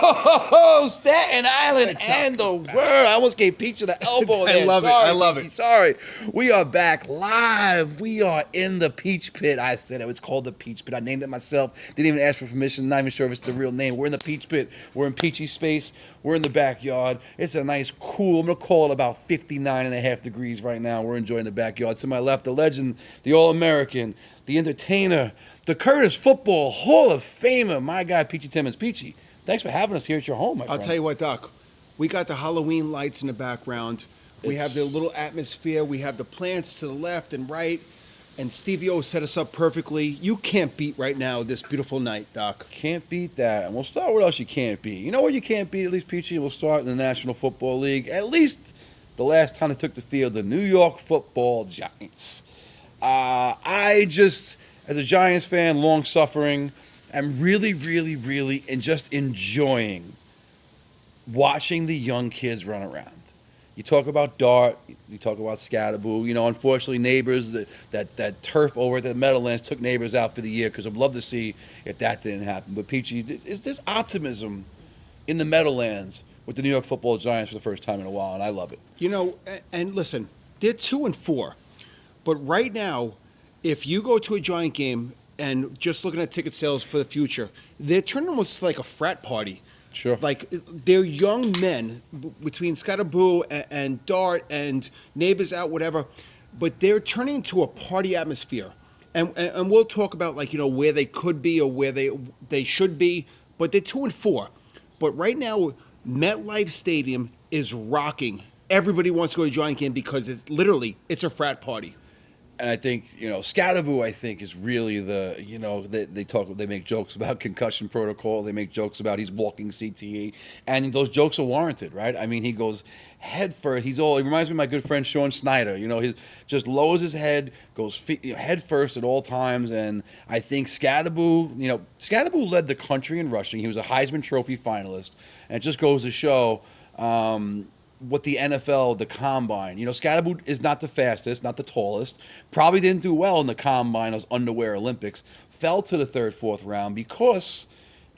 Oh, Staten Island and the world. I almost gave Peach the elbow there. I love it. Sorry, I love Peachy, it. Sorry. We are back live. We are in the Peach Pit. I said it was called the Peach Pit. I named it myself. Didn't even ask for permission. Not even sure if it's the real name. We're in the Peach Pit. We're in Peachy space. We're in the backyard. It's a nice, cool, I'm going to call it about 59 and a half degrees right now. We're enjoying the backyard. To my left, the legend, the All-American, the entertainer, the Curtis Football Hall of Famer, my guy, Peachy Timmons. Peachy, thanks for having us here at your home, my friend. I'll tell you what, Doc. We got the Halloween lights in the background. We have the little atmosphere. We have the plants to the left and right. And Stevie O set us up perfectly. You can't beat right now this beautiful night, Doc. Can't beat that. And we'll start with what else you can't beat. You know what you can't beat, at least, Peachy? We'll start in the National Football League. At least the last time they took the field, the New York Football Giants. I just, as a Giants fan, long-suffering, am really, really, really and just enjoying watching the young kids run around. You talk about Dart, you talk about Scatterboo. You know, unfortunately, Neighbors, that turf over at the Meadowlands took Neighbors out for the year because I'd love to see if that didn't happen. But, Peachy, is this optimism in the Meadowlands with the New York Football Giants for the first time in a while, and I love it. You know, and listen, they're 2-4. But right now, if you go to a Giant game and just looking at ticket sales for the future, they're turning almost like a frat party. Sure. Like, they're young men between Scatterboo and Dart and Neighbors out, whatever, but they're turning into a party atmosphere. And we'll talk about, like, you know, where they could be or where they should be, but they're 2-4. But right now, MetLife Stadium is rocking. Everybody wants to go to a Giant game because it's a frat party. And I think, you know, Scatterboo, I think, is really the, you know, they make jokes about concussion protocol. They make jokes about he's walking CTE. And those jokes are warranted, right? I mean, he goes head first. He reminds me of my good friend Sean Snyder. You know, he just lowers his head, goes head first at all times. And I think Scatterboo led the country in rushing. He was a Heisman Trophy finalist. And it just goes to show what the NFL, the combine. You know, Scatterboo is not the fastest, not the tallest. Probably didn't do well in the combine, those underwear Olympics. Fell to the third, fourth round because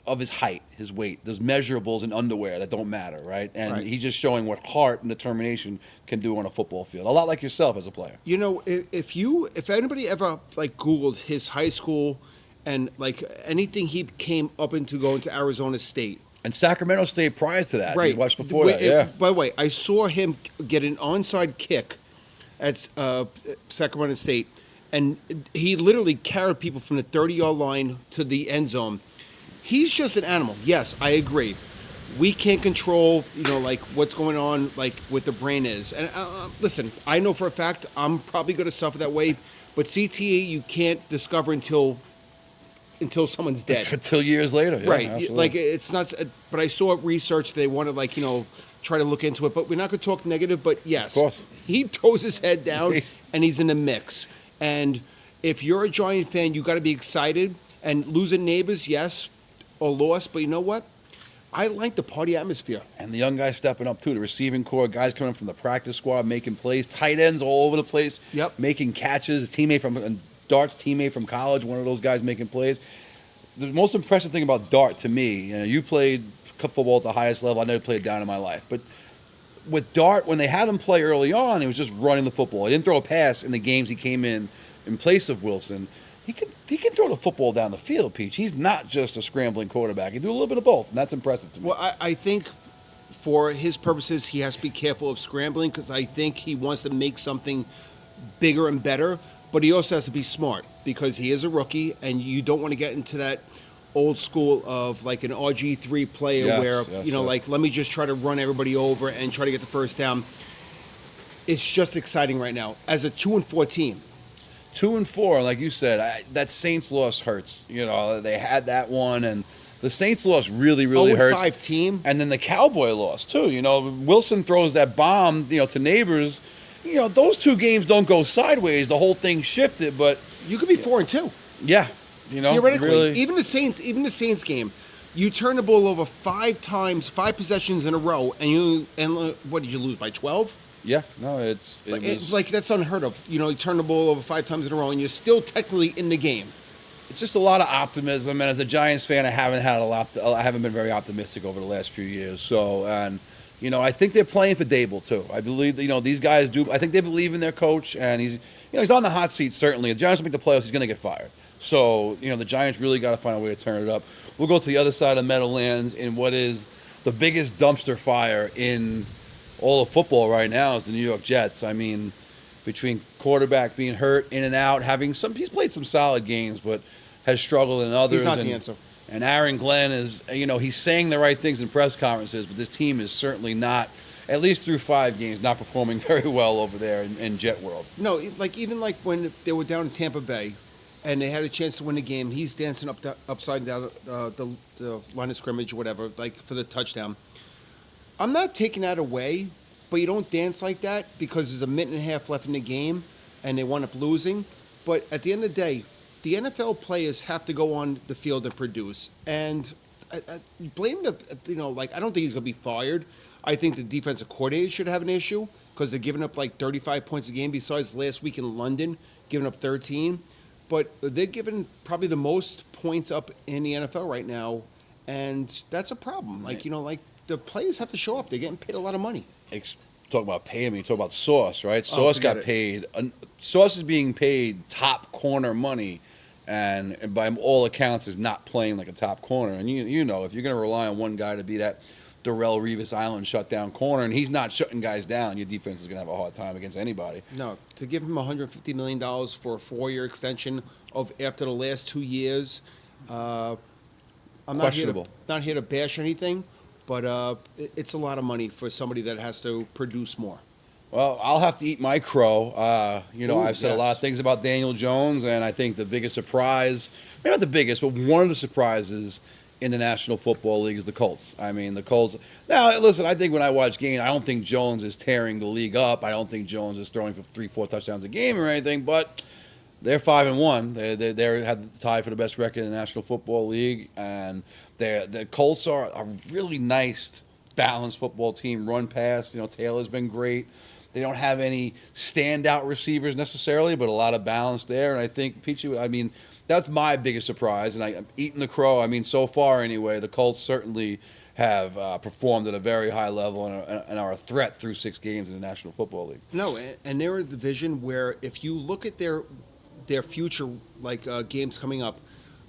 of his height, his weight. There's measurables in underwear that don't matter, right? And he's just showing what heart and determination can do on a football field. A lot like yourself as a player. You know, if anybody ever, like, Googled his high school and, like, anything he came up into going to Arizona State, and Sacramento State prior to that. Right. You watched before that, yeah. By the way, I saw him get an onside kick at Sacramento State, and he literally carried people from the 30-yard line to the end zone. He's just an animal. Yes, I agree. We can't control, you know, like, what's going on, like, with the brain is. And listen, I know for a fact I'm probably going to suffer that way, but CTE you can't discover until someone's dead. Until years later. Yeah, right. absolutely. Like, it's not, but I saw research, they want to, like, you know, try to look into it, but we're not going to talk negative, but yes. Of course. He throws his head down and he's in the mix. And if you're a Giant fan, you got to be excited. And losing Neighbors, yes, or lost, but you know what? I like the party atmosphere. And the young guys stepping up, too. The receiving core, guys coming from the practice squad, making plays. Tight ends all over the place. Yep. Making catches. Dart's teammate from college, one of those guys making plays. The most impressive thing about Dart to me, you know, you played football at the highest level. I never played down in my life. But with Dart, when they had him play early on, he was just running the football. He didn't throw a pass in the games he came in place of Wilson. He can throw the football down the field, Peach. He's not just a scrambling quarterback. He can do a little bit of both, and that's impressive to me. Well, I think for his purposes, he has to be careful of scrambling because I think he wants to make something bigger and better. But he also has to be smart because he is a rookie, and you don't want to get into that old school of, like, an RG3 player like, let me just try to run everybody over and try to get the first down. It's just exciting right now as a 2-4 team. 2-4, like you said, that Saints loss hurts. You know, they had that one, and the Saints loss really, really hurts. 0-5 team. And then the Cowboy loss, too. You know, Wilson throws that bomb, you know, to Neighbors. You know, those two games don't go sideways. The whole thing shifted, but you could be 4-2. Yeah, you know, theoretically, really. even the Saints game, you turn the ball over 5 times, 5 possessions in a row, and what did you lose by 12? Yeah, no, it was like that's unheard of. You know, you turn the ball over 5 times in a row, and you're still technically in the game. it's just a lot of optimism. And as a Giants fan, I haven't been very optimistic over the last few years. So, and I think they're playing for Dable too. I believe these guys do. I think they believe in their coach, and he's on the hot seat certainly. If the Giants make the playoffs, he's going to get fired. So, the Giants really got to find a way to turn it up. We'll go to the other side of Meadowlands in what is the biggest dumpster fire in all of football right now is the New York Jets. I mean, between quarterback being hurt, in and out, he's played some solid games, but has struggled in others. He's not the answer. And Aaron Glenn is, he's saying the right things in press conferences, but this team is certainly not, at least through 5 games, not performing very well over there in Jet World. No, even when they were down in Tampa Bay, and they had a chance to win the game, he's dancing upside down the line of scrimmage or whatever, like for the touchdown. I'm not taking that away, but you don't dance like that because there's a minute and a half left in the game, and they wind up losing. But at the end of the day, the NFL players have to go on the field and produce. And I blame I don't think he's going to be fired. I think the defensive coordinator should have an issue because they're giving up like 35 points a game besides last week in London, giving up 13. But they're giving probably the most points up in the NFL right now, and that's a problem. The players have to show up. They're getting paid a lot of money. Talk about paying me. Talk about Sauce, right? Sauce got paid. Sauce is being paid top corner money, and by all accounts is not playing like a top corner. And if you're going to rely on one guy to be that Darrell Revis Island shutdown corner, and he's not shutting guys down, your defense is going to have a hard time against anybody. No, to give him $150 million for a 4-year extension after the last 2 years, I'm not here to bash anything, but it's a lot of money for somebody that has to produce more. Well, I'll have to eat my crow. I've said a lot of things about Daniel Jones, and I think the biggest surprise, maybe not the biggest, but one of the surprises in the National Football League is the Colts. I mean, the Colts. Now, listen, I think when I watch games, I don't think Jones is tearing the league up. I don't think Jones is throwing for 3-4 touchdowns a game or anything, but they're 5-1. They had the tie for the best record in the National Football League, and the Colts are a really nice, balanced football team. Run pass, Taylor's been great. They don't have any standout receivers necessarily, but a lot of balance there. And I think, Pichu, that's my biggest surprise. And I'm eating the crow. So far anyway, the Colts certainly have performed at a very high level and are a threat through 6 games in the National Football League. No, and they're a division where if you look at their future games coming up,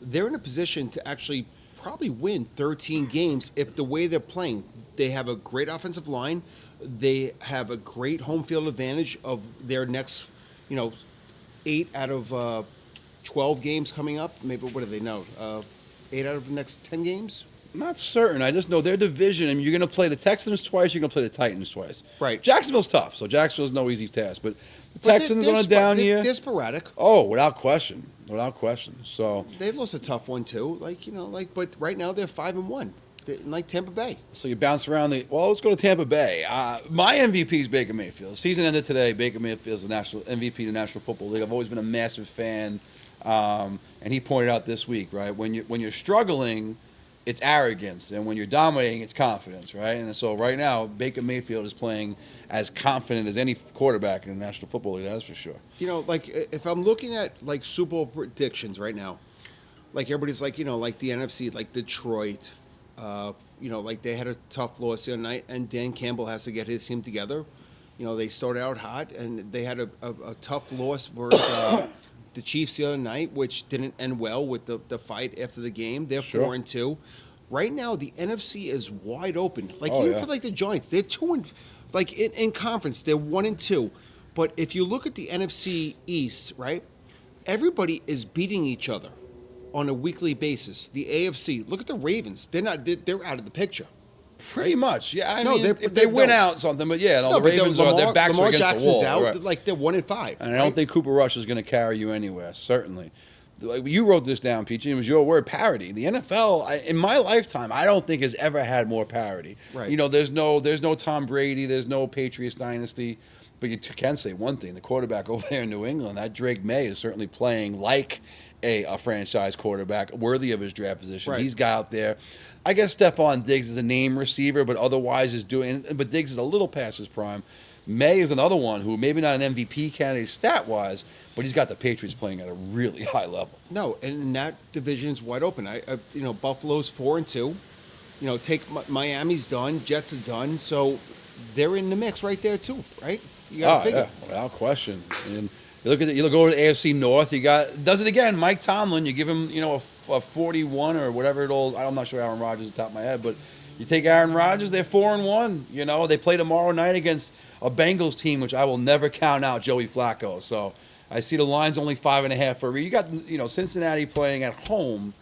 they're in a position to actually probably win 13 games if the way they're playing. They have a great offensive line. They have a great home field advantage of their next, 8 out of 12 games coming up. Maybe, what do they know? 8 out of the next 10 games? Not certain. I just know their division, and you're going to play the Texans twice, you're going to play the Titans twice. Right. Jacksonville's tough, so Jacksonville's no easy task. But the Texans on a down year. They're sporadic. Oh, without question. Without question. So they lost a tough one, too. But right now they're 5-1. Like Tampa Bay. So you bounce around let's go to Tampa Bay. My MVP is Baker Mayfield. Season ended today. Baker Mayfield is the national MVP of the National Football League. I've always been a massive fan. And he pointed out this week, right? When you're struggling, it's arrogance. And when you're dominating, it's confidence, right? And so right now, Baker Mayfield is playing as confident as any quarterback in the National Football League, that's for sure. If I'm looking at, Super Bowl predictions right now, everybody's the NFC, Detroit, they had a tough loss the other night, and Dan Campbell has to get his team together. They started out hot, and they had a tough loss versus the Chiefs the other night, which didn't end well with the fight after the game. They're 4-2. Right now, the NFC is wide open. For the Giants, they're 2 in conference, they're 1-2. But if you look at the NFC East, right, everybody is beating each other on a weekly basis. The AFC, look at the Ravens. They're out of the picture. Pretty much, yeah. If they win out something, but yeah, the Ravens their backs are against Jackson's the wall. out, Right. They're 1-5. And I don't think Cooper Rush is going to carry you anywhere. Certainly, you wrote this down, Peachy. It was your word, parity. The NFL, in my lifetime, I don't think has ever had more parity. Right. There's no Tom Brady, there's no Patriots dynasty. But you can say one thing: the quarterback over there in New England, that Drake May, is certainly playing like a franchise quarterback, worthy of his draft position. Right. He's got out there. I guess Stephon Diggs is a name receiver, but otherwise is doing. But Diggs is a little past his prime. May is another one who maybe not an MVP candidate stat wise, but he's got the Patriots playing at a really high level. No, and that division is wide open. Buffalo's 4-2. Take Miami's done, Jets are done, so they're in the mix right there too, right? You got to Oh figure. yeah, without question. And you look over to the AFC North. You got does it again. Mike Tomlin. You give him a 41 or whatever it all. I'm not sure Aaron Rodgers is the top of my head, but you take Aaron Rodgers. They're 4-1. They play tomorrow night against a Bengals team, which I will never count out Joey Flacco. So I see the line's only 5.5 for you. Got Cincinnati playing at home.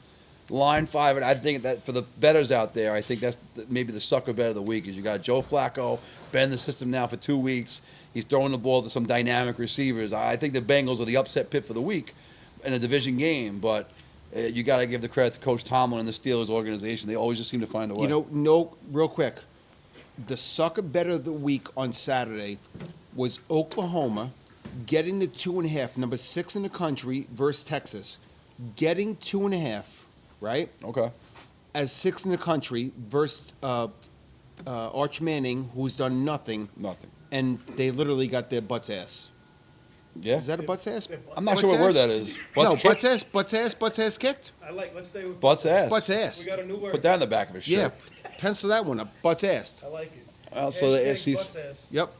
Line 5, and I think that for the bettors out there, I think that's maybe the sucker bet of the week is you got Joe Flacco, been in the system now for 2 weeks. He's throwing the ball to some dynamic receivers. I think the Bengals are the upset pick for the week in a division game, but you got to give the credit to Coach Tomlin and the Steelers organization. They always just seem to find a way. No, real quick. The sucker bet of the week on Saturday was Oklahoma getting the 2.5, number 6 in the country versus Texas, getting 2.5, right? Okay. As 6 in the country versus Arch Manning, who's done nothing, Nothing. and they literally got their butts ass. Yeah. Is that a butts ass? I'm not sure what word that is. No, kicked? butts ass kicked. Let's stay with Butts ass. Butts ass. We got a new word. Put that in the back of his Yeah, shirt. pencil that one up. Butts ass. I like it. Well, so the Hashtag AFC's butt ass. Yep.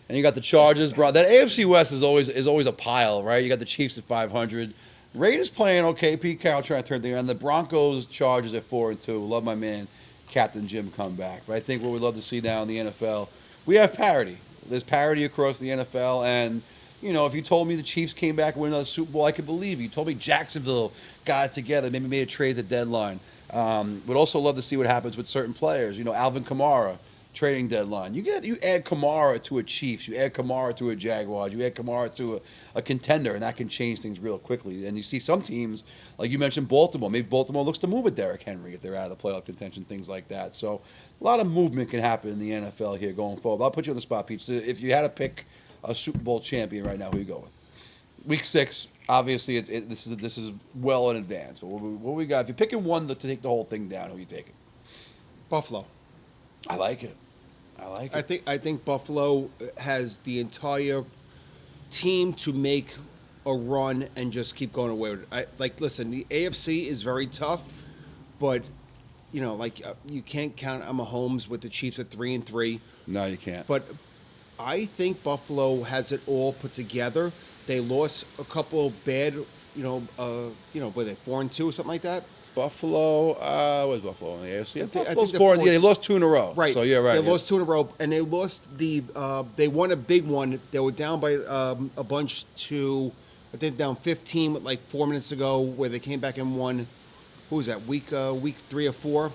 and you got the Chargers, bro. That AFC West is always a pile, right? You got the Chiefs at 500. Raiders playing okay. Pete Carroll trying to turn things around. The Broncos, Chargers at 4-2. Love my man, Captain Jim, come back. But I think what we love to see now in the NFL, we have parity. There's parity across the NFL, and if you told me the Chiefs came back and win another Super Bowl, I could believe you. You told me Jacksonville got it together, maybe made a trade at the deadline. Would also love to see what happens with certain players. Alvin Kamara, trading deadline. You add Kamara to a Chiefs, you add Kamara to a Jaguars, you add Kamara to a contender, and that can change things real quickly. And you see some teams, like you mentioned, Baltimore. Maybe Baltimore looks to move with Derrick Henry if they're out of the playoff contention, things like that. So a lot of movement can happen in the NFL here going forward. But I'll put you on the spot, Pete. So if you had to pick a Super Bowl champion right now, who you go with? Week 6, obviously, this is well in advance. But what we got? If you're picking one to take the whole thing down, who are you taking? Buffalo. I like it. I think Buffalo has the entire team to make a run and just keep going away with it. Listen, the AFC is very tough, but you can't count on Mahomes with the Chiefs at 3-3. No, you can't. But I think Buffalo has it all put together. They lost a couple of bad, were they 4-2 or something like that? Buffalo, where's Buffalo in the AFC? I think Buffalo's they're 4. four- Yeah, they lost 2 in a row. Right. So yeah, right. They lost 2 in a row, and they lost they won a big one. They were down by a bunch to, I think, down 15 with like 4 minutes ago, where they came back and won. Who was that? Week 3 or 4.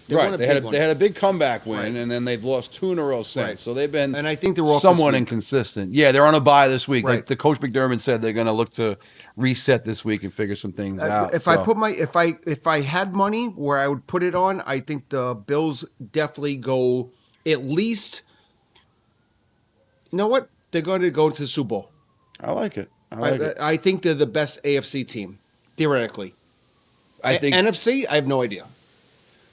Right. They had a big comeback win, Right. and then they've lost 2 in a row since. Right. So they've been And I think they're off somewhat this week. inconsistent. Yeah, they're on a bye this week. Right. Like the coach McDermott said, they're going to look to reset this week and figure some things out. If I had money where I would put it on, I think the Bills definitely go at least. You know what? They're going to go to the Super Bowl. I like it. I like it. I think they're the best AFC team, theoretically. I think NFC, I have no idea.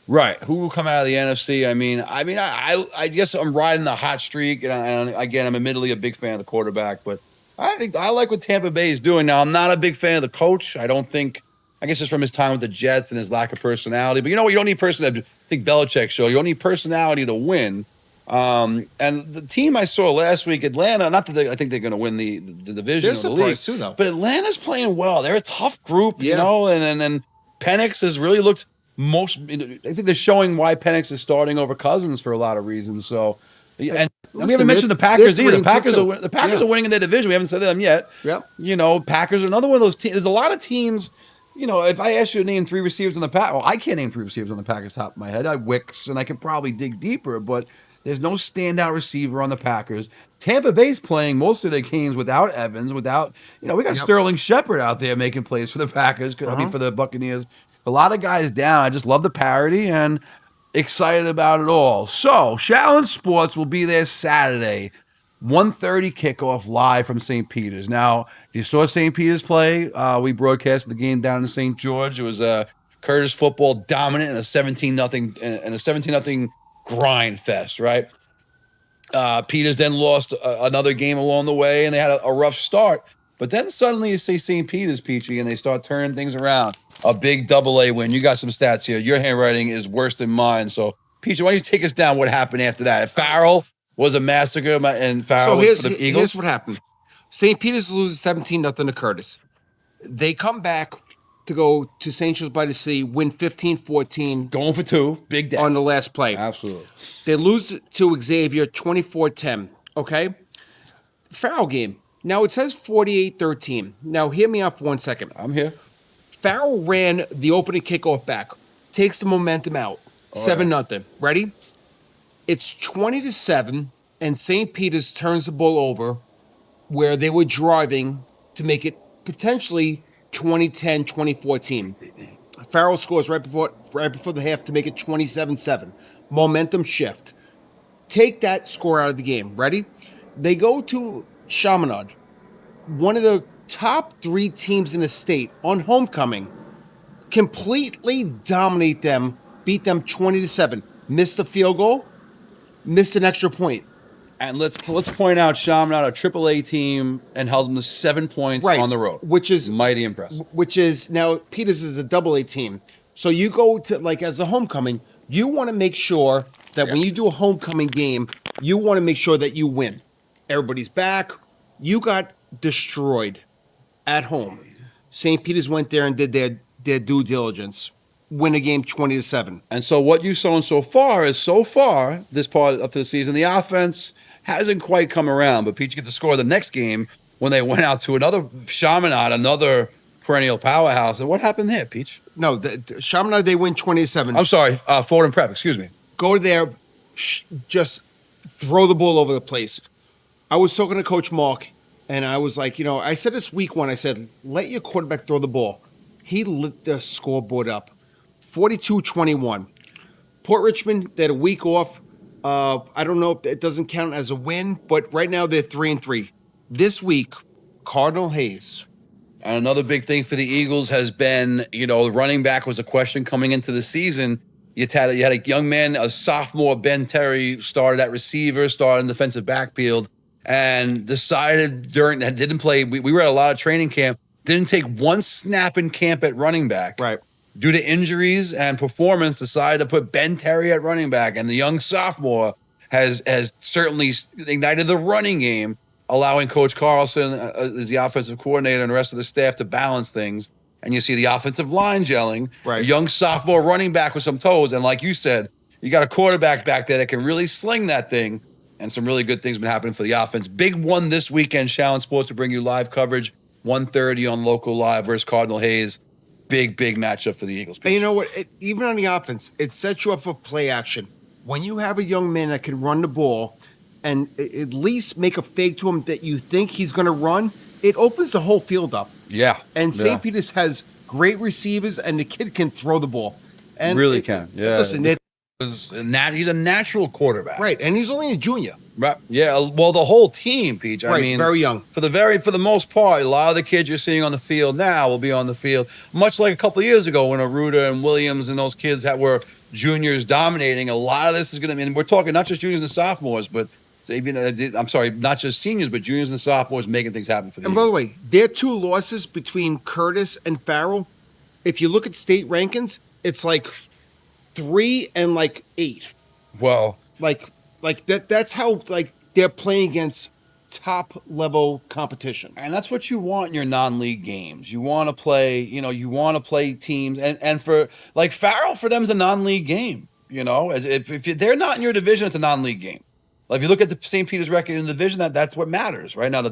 Right. Who will come out of the NFC? I guess I'm riding the hot streak, and again, I'm admittedly a big fan of the quarterback, but I think I like what Tampa Bay is doing. Now, I'm not a big fan of the coach. I guess it's from his time with the Jets and his lack of personality. But you don't need personality. I think Belichick show you don't need personality to win. And the team I saw last week, Atlanta, not that I think they're going to win the division They're or the league, surprised too, though. but Atlanta's playing well. They're a tough group, Yeah. and Penix has really looked most. I think they're showing why Penix is starting over Cousins for a lot of reasons. So, and we Listen, haven't mentioned the they're Packers either. 3-2. The Packers Yeah. are winning in their division. We haven't said them yet. Yep. Packers are another one of those teams. There's a lot of teams. If I ask you to name 3 receivers on the Packers, I can't name 3 receivers on the Packers top of my head. I Wicks, and I could probably dig deeper, but there's no standout receiver on the Packers. Tampa Bay's playing most of their games without Evans, we got Yep. Sterling Shepard out there making plays for the Packers. For the Buccaneers. A lot of guys down. I just love the parity and excited about it all. So, Shaolin Sports will be there Saturday. 1:30 kickoff live from St. Peter's. Now, if you saw St. Peter's play, we broadcasted the game down in St. George. It was Curtis football dominant and a 17-0 grind fest, right? Peters then lost another game along the way, and they had a rough start. But then suddenly you see St. Peter's, Peachy, and they start turning things around. A big AA win. You got some stats here. Your handwriting is worse than mine. So, Peachy, why don't you take us down what happened after that? Farrell was a massacre, and Farrell So was for the here's Eagles. what happened. St. Peter's loses 17-0 to Curtis. They come back to go to St. Joe's by the Sea, win 15-14 Going for two. Big day. on the last play. Absolutely. They lose to Xavier 24-10. Okay? Farrell game. Now it says 48-13. Now hear me out for 1 second. I'm here. Farrell ran the opening kickoff back, takes the momentum out. 7-0. Ready? It's 20-7, and St. Peter's turns the ball over where they were driving to make it potentially 2010, 2014. Farrell scores right before the half to make it 27-7. Momentum shift. Take that score out of the game. Ready? They go to Chaminade, one of the top 3 teams in the state, on homecoming. Completely dominate them, beat them 20-7. Missed a field goal, missed an extra point. And let's point out Chaminade, a AAA team, and held them to 7 points Right, on the road, which is mighty impressive. Which is now Peters is a AA team. So you go to, like, as a homecoming, you want to make sure that when you do a homecoming game, you want to make sure that you win. Everybody's back. You got destroyed at home. St. Peter's went there and did their due diligence. Win a game 20-7. And so what you've shown so far this part up to the season, the offense hasn't quite come around. But Pete, you get to score the next game when they went out to another Chaminade, another perennial powerhouse. And what happened there, Peach? No, the Chaminade, they win 20-7. I'm sorry, Ford and Prep, excuse me. Go there, just throw the ball over the place. I was talking to Coach Mark, and I was like, I said this week one, I said, let your quarterback throw the ball. He lit the scoreboard up. 42-21. Port Richmond, they had a week off. I don't know if it doesn't count as a win, but right now they're 3-3. This week, Cardinal Hayes. And another big thing for the Eagles has been, the running back was a question coming into the season. You had a young man, a sophomore, Ben Terry, started at receiver, started in defensive backfield, and decided didn't play. We were at a lot of training camp, didn't take one snap in camp at running back. Right. Due to injuries and performance, decided to put Ben Terry at running back. And the young sophomore has certainly ignited the running game, allowing Coach Carlson as the offensive coordinator and the rest of the staff to balance things. And you see the offensive line gelling. Right. A young sophomore running back with some toes. And like you said, you got a quarterback back there that can really sling that thing. And some really good things been happening for the offense. Big one this weekend, Shaolin Sports to bring you live coverage, 1:30 on Local Live versus Cardinal Hayes. Big matchup for the Eagles. And you know what? Even on the offense, it sets you up for play action. When you have a young man that can run the ball and at least make a fake to him that you think he's going to run, it opens the whole field up. Yeah. And St. Peter's has great receivers, and the kid can throw the ball. And really can. Yeah. Listen, He's a natural quarterback. right, and he's only a junior. Right. Yeah. Well, the whole team, Peach. I mean, very young. For the most part, a lot of the kids you're seeing on the field now will be on the field, much like a couple of years ago when Aruda and Williams and those kids that were juniors dominating. A lot of this is going to be, and we're talking not just juniors and sophomores, but even not just seniors, but juniors and sophomores making things happen for them. And by the way, their 2 losses between Curtis and Farrell, if you look at state rankings, it's like 3 and 8. Well, Like that's how they're playing against top level competition. and that's what you want in your non-league games. You want to play, teams, and for like Farrell, for them is a non-league game. If they're not in your division, it's a non-league game. Like if you look at the St. Peter's record in the division, that's what matters right now.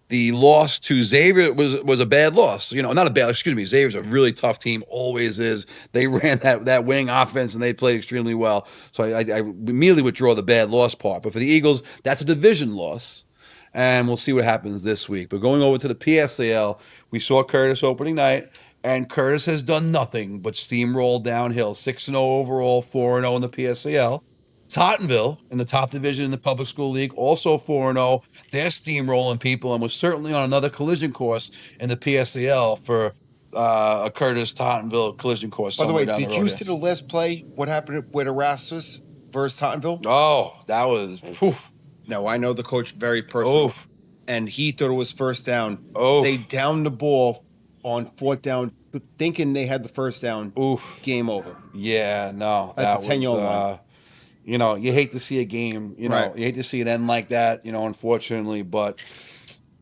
The loss to Xavier was a bad loss. Not a bad. Excuse me. Xavier's a really tough team. Always is. They ran that wing offense and they played extremely well. So I immediately withdraw the bad loss part. But for the Eagles, that's a division loss, and we'll see what happens this week. But going over to the PSAL, we saw Curtis opening night, and Curtis has done nothing but steamroll downhill. 6-0 overall, 4-0 in the PSAL. Tottenville in the top division in the public school league, also 4-0. They're steamrolling people and was certainly on another collision course in the PSAL for a Curtis Tottenville collision course. By the way, did you see the last play? What happened with Erasmus? versus Tottenville. Oh, that was. Oof, Now I know the coach very personally, oof, and he thought it was first down. They oof, downed the ball on fourth down, thinking they had the first down. oof. Game over Yeah, no, at the that 10 was. yard line. You know, you hate to see a game. Right. You hate to see it end like that. Unfortunately, but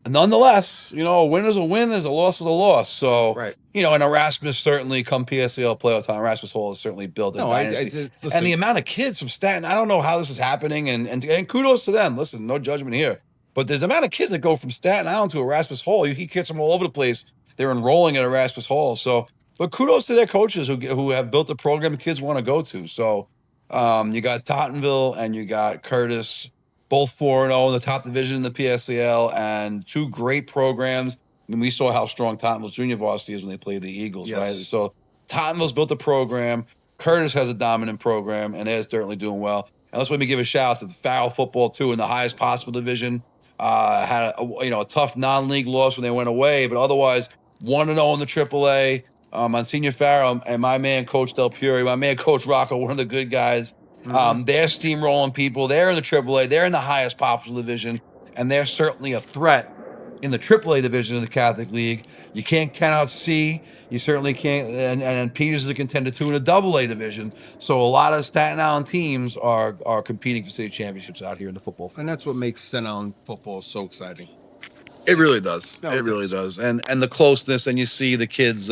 nonetheless, a win is a win, is a loss is a loss. So, Right. and Erasmus certainly come PSAL playoff time. Erasmus Hall has certainly built a No, I dynasty. did. And the Listen, amount of kids from Staten, I don't know how this is happening, and kudos to them. Listen, no judgment here. But there's the amount of kids that go from Staten Island to Erasmus Hall. You kids from all over the place. They're enrolling at Erasmus Hall. So, but kudos to their coaches who have built the program the kids want to go to. So, you got Tottenville and you got Curtis, both 4-0 in the top division in the PSAL, and two great programs. I mean, we saw how strong Tottenville's junior varsity is when they played the Eagles, right? yes. So Tottenville's built a program. Curtis has a dominant program, and they're certainly doing well. And let's let me give a shout out to the Farrell football too in the highest possible division. Had a tough non-league loss when they went away, but otherwise 1-0 in the AAA. Monsignor Farrell and my man Coach Del Puri, my man Coach Rocco, one of the good guys. Mhm. They're steamrolling people. They're in the AAA. They're in the highest possible division, and they're certainly a threat in the AAA division of the Catholic League. You can't count out C. You certainly can't. And Peters is a contender too in the AA division. So a lot of Staten Island teams are competing for state championships out here in the football field. And that's what makes Staten Island football so exciting. It really does. No, It it really does. does. And the closeness, and you see the kids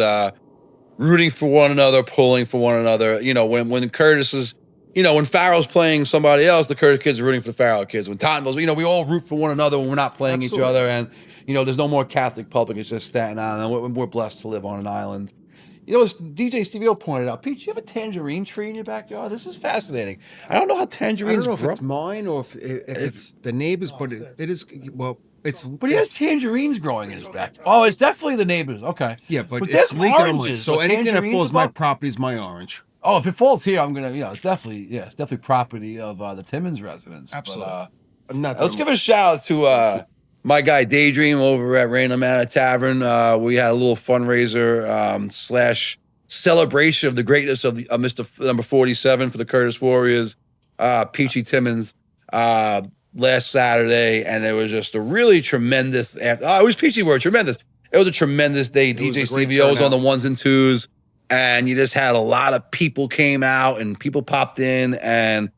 rooting for one another, pulling for one another. When Curtis is, when Farrell's playing somebody else, the Curtis kids are rooting for the Farrell kids. When Tottenville's, we all root for one another when we're not playing each Absolutely. other. And, there's no more Catholic public. It's just Staten Island. And we're blessed to live on an island. As DJ Stevie O pointed out, Pete, you have a tangerine tree in your backyard? This is fascinating. I don't know how I don't tangerines know if grow. it's mine or if it's the neighbors, but it is. Well, it's. But he has tangerines growing in his backyard. Oh, it's definitely the neighbors. Okay. Yeah, but there's it's legal. oranges. So but anything that tangerines falls my above- property is my orange. Oh, if it falls here, I'm gonna. It's definitely property of the Timmons residents. Absolutely. But, Not that let's I'm- give a shout out to my guy Daydream over at Rain Manor Tavern. We had a little fundraiser slash celebration of the greatness of Mr. Number 47 for the Curtis Warriors, Peachy Timmons, last Saturday, and it was just a really tremendous. It was Peachy word tremendous. It was a tremendous day. was DJ a great Stevie O was on turnout. the ones and twos, and you just had a lot of people came out and people popped in, and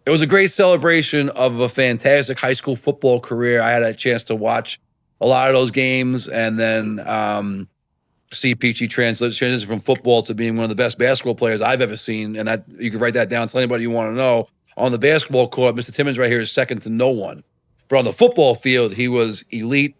it was a great celebration of a fantastic high school football career. I had a chance to watch a lot of those games, and then see Peachy transition from football to being one of the best basketball players I've ever seen. And you can write that down. Tell anybody you want to know. On the basketball court, Mr. Timmons right here is second to no one. But on the football field, he was elite.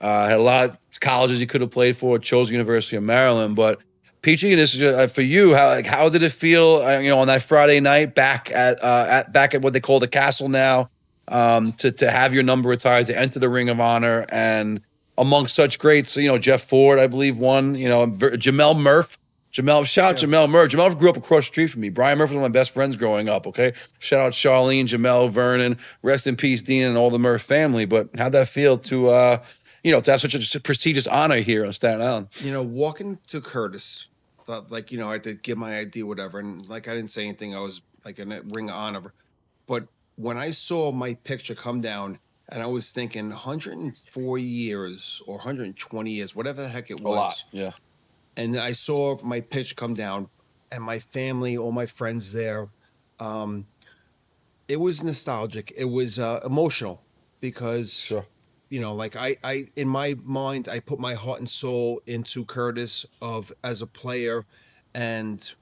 Had a lot of colleges he could have played for. Chose University of Maryland. But Peachy, this is for you. How did it feel? On that Friday night back at what they call the Castle now, to have your number retired, to enter the Ring of Honor, and amongst such greats, Jeff Ford, I believe, won. Jamel Murph. Jamel Murph. Jamel grew up across the street from me. Brian Murph was one of my best friends growing up. Okay, shout out Charlene, Jamel, Vernon, rest in peace, Dean, and all the Murph family. But how'd that feel to to have such a prestigious honor here on Staten Island? Walking to Curtis, thought I had to give my ID, whatever, and I didn't say anything. I was in a Ring of Honor, but when I saw my picture come down, and I was thinking 104 years or 120 years, whatever the heck it A was. lot, yeah. And I saw my pitch come down, and my family, all my friends there. It was nostalgic. It was emotional because, Sure. I in my mind, I put my heart and soul into Curtis as a player, and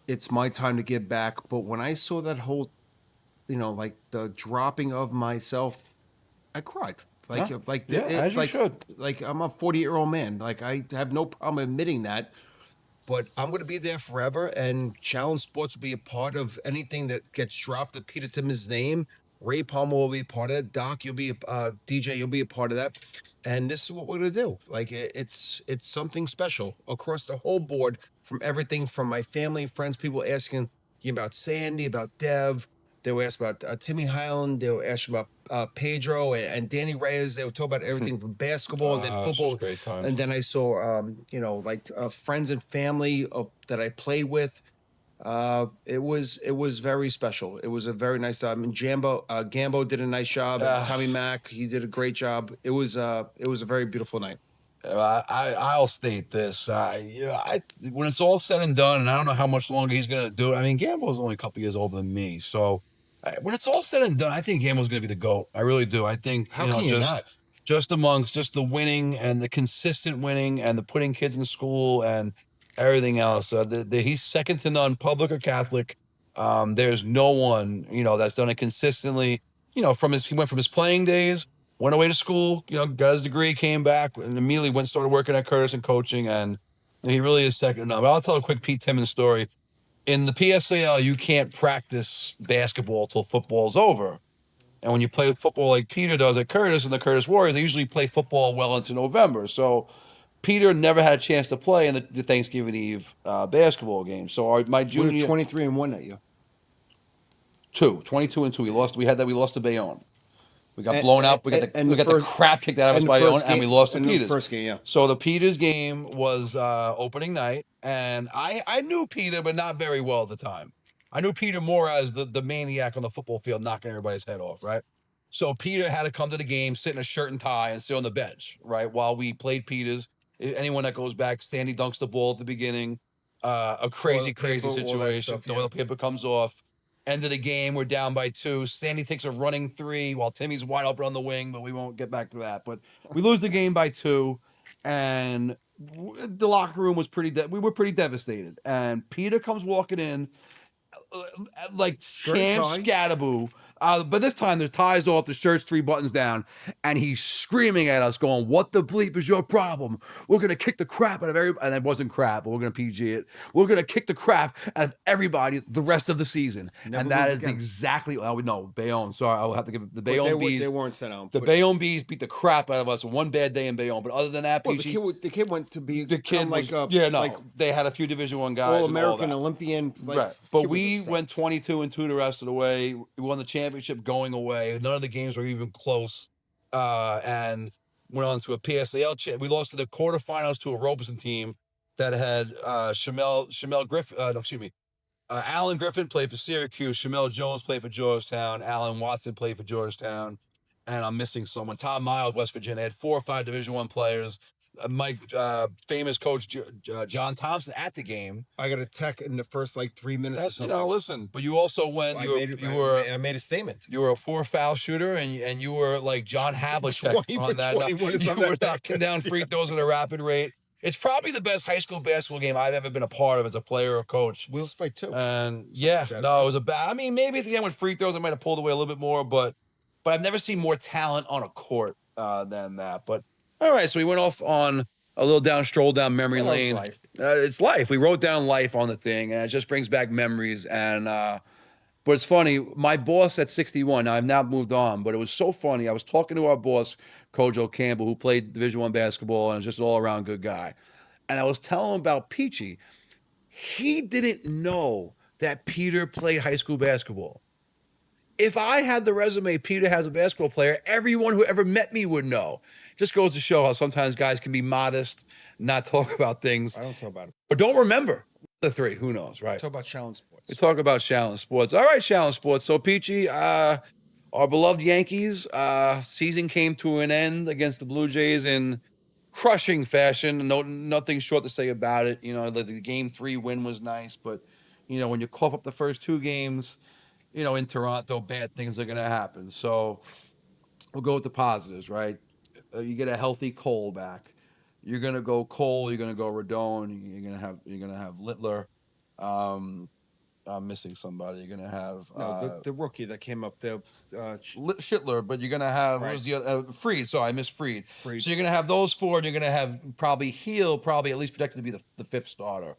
it's my time to give back. But when I saw that whole, the dropping of myself, I cried. Huh? Yeah, as you should. I'm a 40-year-old man. I have no problem admitting that. But I'm going to be there forever, and Challenge Sports will be a part of anything that gets dropped to Peter Timmons' name. Ray Palmer will be a part of it. Doc, you'll be DJ, you'll be a part of that. And this is what we're going to do. It's something special across the whole board, from everything from my family, friends, people asking you about Sandy, about Dev. They were asked about Timmy Highland. They were asked about Pedro and Danny Reyes. They were talking about everything from basketball and then football. such great times. And then I saw, friends and family that I played with. It was very special. It was a very nice job. I mean, Gambo did a nice job. Uh, Tommy Mack, he did a great job. It was a very beautiful night. I'll state this. When it's all said and done, and I don't know how much longer he's going to do it. I mean, Gamble's only a couple years older than me, so when it's all said and done, I think Gamble's going to be the GOAT. I really do. I think How can you not? just amongst just the winning and the consistent winning and the putting kids in school and everything else. He's second to none, public or Catholic. There's no one that's done it consistently. He went from his playing days, went away to school, got his degree, came back, and immediately started working at Curtis and coaching. And he really is second to none. But I'll tell a quick Pete Timmons story. In the PSAL, you can't practice basketball till football's over. And when you play football like Peter does at Curtis and the Curtis Warriors, they usually play football well into November. So Peter never had a chance to play in the Thanksgiving Eve basketball game. So my We were junior 23-1 that year. 22-2. We lost to Bayonne. We got And, blown out. and We the got the first crap kicked out of us and the by Bayonne, first and game we lost to and the Peters. first game, yeah. So the Peters game was opening night, and I knew Peter, but not very well at the time. I knew Peter more as the maniac on the football field, knocking everybody's head off, right? So Peter had to come to the game, sit in a shirt and tie, and sit on the bench, right, while we played Peters. Anyone that goes back, Sandy dunks the ball at the beginning. A crazy, Toilet crazy paper, all that situation. stuff, yeah. Toilet paper comes off. End of the game, we're down by 2. Sandy takes a running 3 while Timmy's wide open on the wing, but we won't get back to that. But we lose the game by 2, and the locker room was we were pretty devastated. And Peter comes walking in, like Camp tie. Scattaboo. But this time the tie's off, the shirt's 3 buttons down, and he's screaming at us, going, "What the bleep is your problem? We're gonna kick the crap out of everybody." And it wasn't crap, but we're gonna PG it. We're gonna kick the crap out of everybody the rest of the season. Never And that lose is again. exactly no Bayonne. Sorry, I will have to give it the But Bayonne Bees. they weren't sent out. The But, Bayonne Bees beat the crap out of us one bad day in Bayonne. But other than that, well, PG, the kid went to be the kid like was, a like they had a few Division One guys, all and all American that. Olympian. Like, Right. But kid was a we star. went 22-2 the rest of the way. We won the championship going away. None of the games were even close. And went on to a PSAL we lost to the quarterfinals to a Robeson team that had Shamel Griffin, no, excuse me. Alan Griffin played for Syracuse. Shamel Jones played for Georgetown. Alan Watson played for Georgetown. And I'm missing someone. Tom Miles, West Virginia, had 4 or 5 Division One players. Mike, famous coach John Thompson at the game. I got a tech in the first like 3 minutes. Or something. Listen, but you also went. I made a statement. You were a 4 foul shooter, and you were like John Havlicek 20 on for that. 21 or You something. were knocking down free throws at a rapid rate. It's probably the best high school basketball game I've ever been a part of as a player or coach. We'll spike 2. And that. no, it was a bad. I mean, maybe at the end with free throws, I might have pulled away a little bit more, but I've never seen more talent on a court than that. But all right, so we went off on a little stroll down memory Well, it's lane. life. It's life. We wrote down life on the thing, and it just brings back memories. And but it's funny. My boss at 61. Now I've now moved on, but it was so funny. I was talking to our boss, Kojo Campbell, who played Division One basketball and is just an all around good guy. And I was telling him about Peachy. He didn't know that Peter played high school basketball. If I had the resume Peter has a basketball player, everyone who ever met me would know. Just goes to show how sometimes guys can be modest, not talk about things, I don't talk about it. or don't remember the 3. Who knows, right? Talk about Shaolin sports. We talk about Shaolin sports. All right, Shaolin sports. So, Peachy, our beloved Yankees, season came to an end against the Blue Jays in crushing fashion. Nothing short to say about it. The Game 3 win was nice, but when you cough up the first 2 games, in Toronto, bad things are going to happen. So we'll go with the positives, right? You get a healthy Cole back. You're going to go Cole. You're going to go Rodon. You're going to have Littler. I'm missing somebody. You're going to have the rookie that came up there, Schittler, but you're going to have Right. who's the other, Freed. Sorry, I missed Freed. Freed. So you're going to have those 4, and you're going to have probably Heel, probably at least projected to be the 5th starter.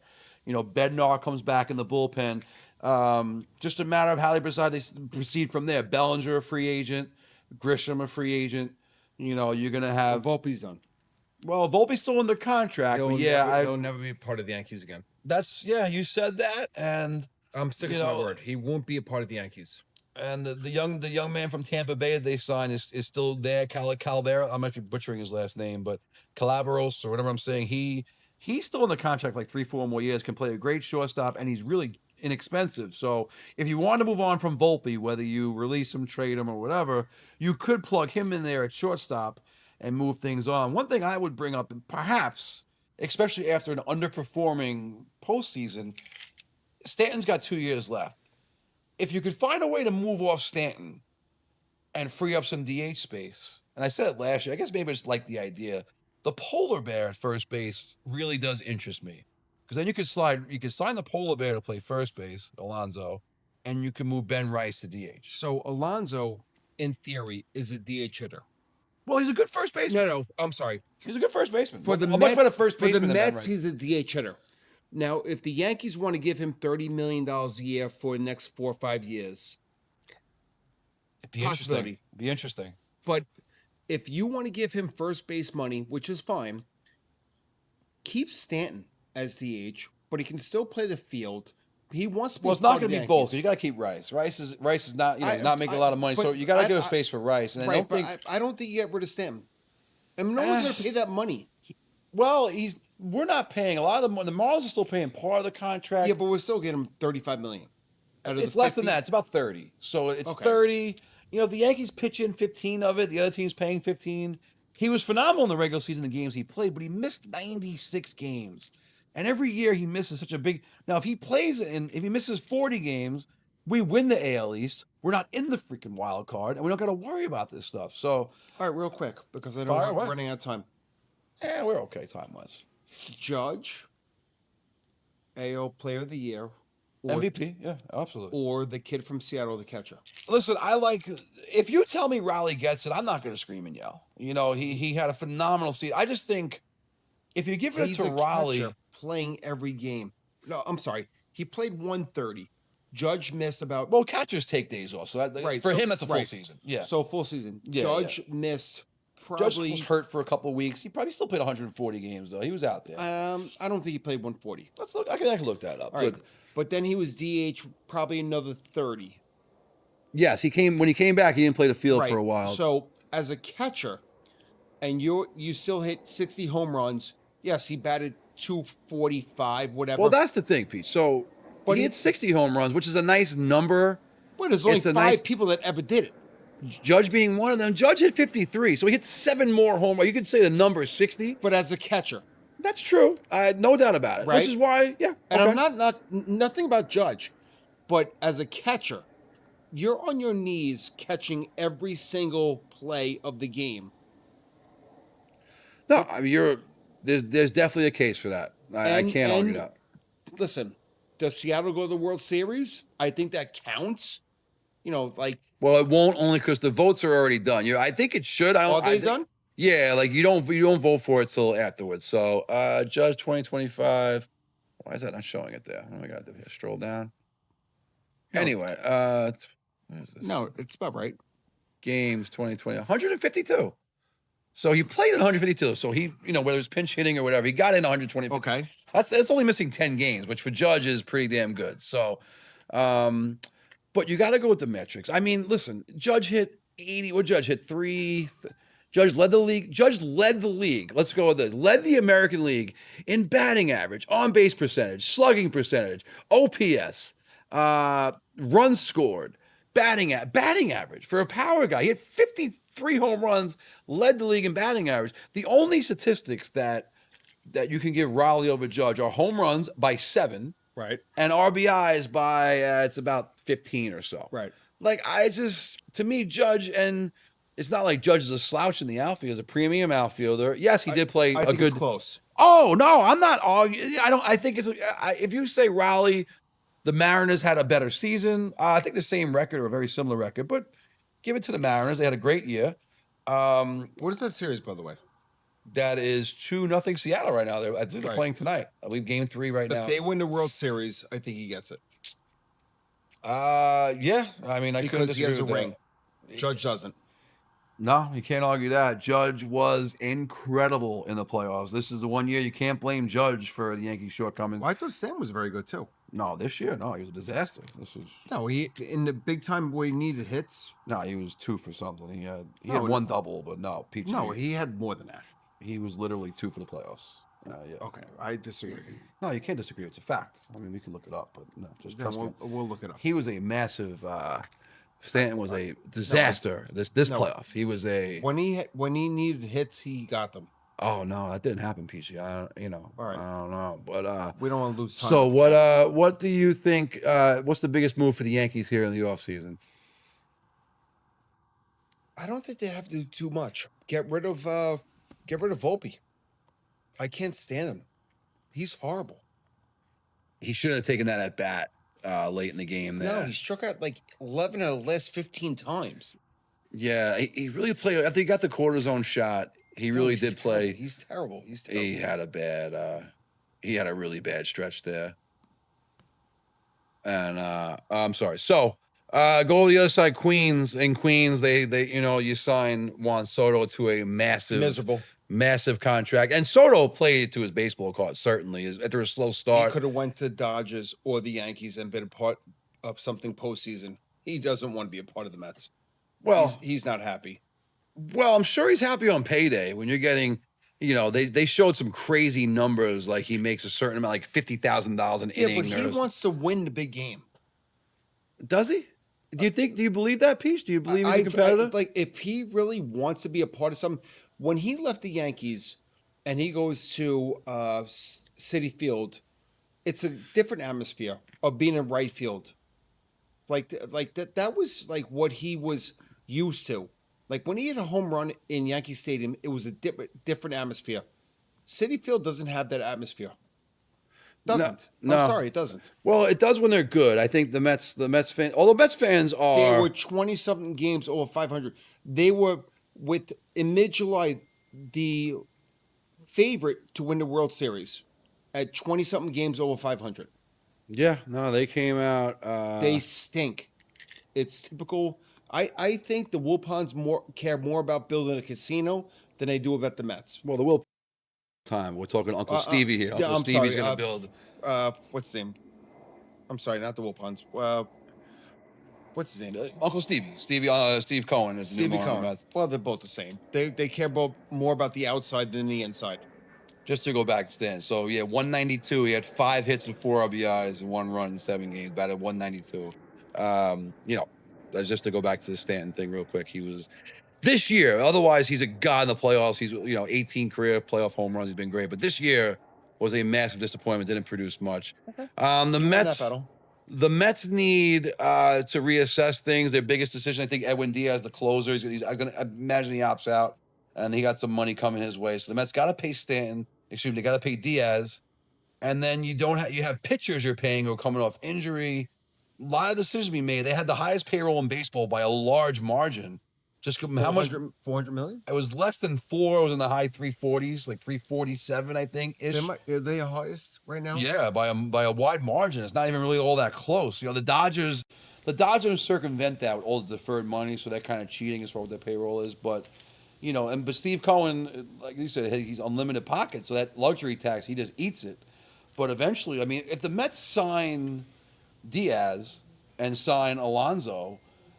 Bednar comes back in the bullpen. Just a matter of how they proceed from there. Bellinger, a free agent. Grisham, a free agent. You're going to have. Volpe's done. Well, Volpe's still under contract. But he'll never be part of the Yankees again. You said that. And I'm sticking to my word. He won't be a part of the Yankees. And the young man from Tampa Bay that they signed is still there. Calavera. I'm actually butchering his last name, but Calaveros or whatever I'm saying. He's still in the contract like 3-4 more years. Can play a great shortstop, and he's really inexpensive. So if you want to move on from Volpe, whether you release him, trade him, or whatever, you could plug him in there at shortstop and move things on. One thing I would bring up, and perhaps, especially after an underperforming postseason, Stanton's got 2 years left. If you could find a way to move off Stanton and free up some DH space, and I said it last year, I guess maybe I just like the idea. The polar bear at first base really does interest me. Because then you could sign the polar bear to play first base, Alonso, and you can move Ben Rice to DH. So Alonso, in theory, is a DH hitter. Well, he's a good first baseman. No, I'm sorry. He's a good first baseman. For the much Mets, better first for the baseman than Ben Mets, Rice. he's a DH hitter. Now, if the Yankees want to give him $30 million a year for the next 4 or 5 years, It'd be interesting. It'd be interesting. But if you want to give him first base money, which is fine, keep Stanton as DH, but he can still play the field. He wants to be. Well, it's not going to be both. You got to keep Rice. Rice is not not making a lot of money, so you got to give a space for Rice. And I don't think you get rid of Stanton. I mean, no one's going to pay that money. Well, we're not paying a lot of the money. The Marlins are still paying part of the contract. Yeah, but we're still getting him $35 million. It's less than that. It's about 30. So it's 30. If the Yankees pitch in 15 of it, the other team's paying 15. He was phenomenal in the regular season, the games he played, but he missed 96 games. And every year he misses such a big. Now, if he misses 40 games, we win the AL East. We're not in the freaking wild card, and we don't got to worry about this stuff. So, all right, real quick, because I know we're running out of time. Yeah, we're okay time-wise. Judge, AL Player of the Year. MVP, yeah, absolutely. Or the kid from Seattle, the catcher. Listen, if you tell me Raleigh gets it, I'm not going to scream and yell. He had a phenomenal season. I just think if you give it to Raleigh. Playing every game. No, I'm sorry. He played 130. Judge missed about. Well, catchers take days off. So for him, that's a full season. Yeah. So full season. Yeah, Judge missed probably. Judge was hurt for a couple of weeks. He probably still played 140 games, though. He was out there. I don't think he played 140. Let's look. I can look that up. All right. But then he was DH probably another 30. Yes, when he came back, he didn't play the field for a while. So as a catcher, and you still hit 60 home runs. Yes, he batted 245, whatever. Well, that's the thing, Pete. So he hit 60 home runs, which is a nice number. But there's only 5 people that ever did it. Judge being one of them. Judge hit 53, so he hit 7 more home runs. You could say the number is 60. But as a catcher. That's true. No doubt about it. Right? Which is why, yeah. And I'm not nothing about Judge, but as a catcher, you're on your knees catching every single play of the game. No, I mean there's definitely a case for that. I can't argue that. Listen, does Seattle go to the World Series? I think that counts. Well, it won't, only because the votes are already done. I think it should. Are they done? Yeah, you don't vote for it till afterwards. So Judge 2025. Why is that not showing it there? Oh my God, scroll down. No. Anyway, where is this? No, it's about right. Games 2020, 152. So he played in 152. So he, whether it's pinch hitting or whatever, he got in 125. Okay. That's only missing 10 games, which for Judge is pretty damn good. So, but you got to go with the metrics. I mean, listen, Judge hit 80. What Judge hit 3? Judge led the league. Judge led the league. Let's go with this. Led the American League in batting average, on base percentage, slugging percentage, OPS, runs scored, batting average for a power guy. He hit 53 home runs, led the league in batting average. The only statistics that you can give Raleigh over Judge are home runs by 7, right, and RBIs by it's about 15 or so. Right. To me, Judge, and it's not like Judge is a slouch in the outfield. He's a premium outfielder. Yes, he did play I a think good. It's close. Oh no, I'm not arguing. I think it's. If you say Raleigh, the Mariners had a better season. I think the same record or a very similar record, but give it to the Mariners. They had a great year. What is that series, by the way? That is 2-0 Seattle right now. I believe they're playing tonight. I believe Game 3 right now. If they win the World Series, I think he gets it. Yeah. I mean, because he has a ring. Judge doesn't. No, you can't argue that. Judge was incredible in the playoffs. This is the one year you can't blame Judge for the Yankees' shortcomings. Well, I thought Stan was very good too. No, this year, no, he was a disaster. He in the big time where he needed hits. No, he was 2 for something. He had one double, but no, Pete. No, he had more than that. He was literally 2 for the playoffs. Yeah. Okay, I disagree. No, you can't disagree. It's a fact. I mean, we can look it up, but no, just Then trust me. we'll look it up. He was a massive. Stanton was a No, disaster. This no. playoff, he was a. When he needed hits, he got them. Oh no, that didn't happen, Peachy. All right, I don't know, but we don't want to lose time. So with the cat. what do you think? What's the biggest move for the Yankees here in the offseason? I don't think they have to do too much. Get rid of Volpe. I can't stand him. He's horrible. He shouldn't have taken that at bat late in the game. There, No, he struck out like 11 out of the last 15 times. yeah, he really played. After he got the cortisone shot, he really did play. He's terrible. He's terrible. He had a bad. He had a really bad stretch there. And I'm sorry. So go to the other side, Queens. In Queens, they you sign Juan Soto to a massive contract, and Soto played to his baseball card. Certainly, after a slow He start. could have went to Dodgers or the Yankees and been a part of something postseason. He doesn't want to be a part of the Mets. Well, he's not happy. Well, I'm sure he's happy on payday when you're getting. They showed some crazy numbers, like he makes a certain amount, like $50,000 an inning. Yeah, but he wants to win the big game. Does he? Do you believe that, Peach? Do you believe he's a competitor? Like, if he really wants to be a part of something, when he left the Yankees and he goes to Citi Field, it's a different atmosphere of being in right field. Like that was like what he was used to. Like when he hit a home run in Yankee Stadium, it was a different atmosphere. Citi Field doesn't have that atmosphere. Doesn't. No. I'm sorry, it doesn't. Well, it does when they're good. I think the Mets fans, although Mets fans are. They were 20-something games over 500. They were, in mid-July, the favorite to win the World Series at 20-something games over 500. Yeah, no, they came out. They stink. It's typical. I think the Wilpons care more about building a casino than they do about the Mets. Well, the Will time. We're talking Uncle Stevie here. Uncle Stevie's going to build. What's his name? I'm sorry, not the Wilpons. What's his name? Uncle Stevie. Steve Cohen is Stevie Cohen. Well, they're both the same. They care more about the outside than the inside. Just to go back to Stan. So, yeah, 192. He had 5 hits and 4 RBIs and 1 run in 7 games. Batted 192. That's just to go back to the Stanton thing real quick. He was this year. Otherwise, he's a god in the playoffs. He's 18 career playoff home runs. He's been great, but this year was a massive disappointment. Didn't produce much. Okay. The Mets need to reassess things. Their biggest decision, I think, Edwin Diaz, the closer. I'm gonna imagine he opts out, and he got some money coming his way. So the Mets got to pay Stanton. Excuse me, they got to pay Diaz, and then you have pitchers you're paying who are coming off injury. A lot of decisions to be made. They had the highest payroll in baseball by a large margin. Just how much? 400 million? It was less than 4. It was in the high 340s, like 347, I think. Are they the highest right now? Yeah, by a wide margin. It's not even really all that close. The Dodgers circumvent that with all the deferred money, so they're kind of cheating as far as what their payroll is. But but Steve Cohen, like you said, he's unlimited pockets, so that luxury tax he just eats it. But eventually, I mean, if the Mets sign Diaz and sign Alonso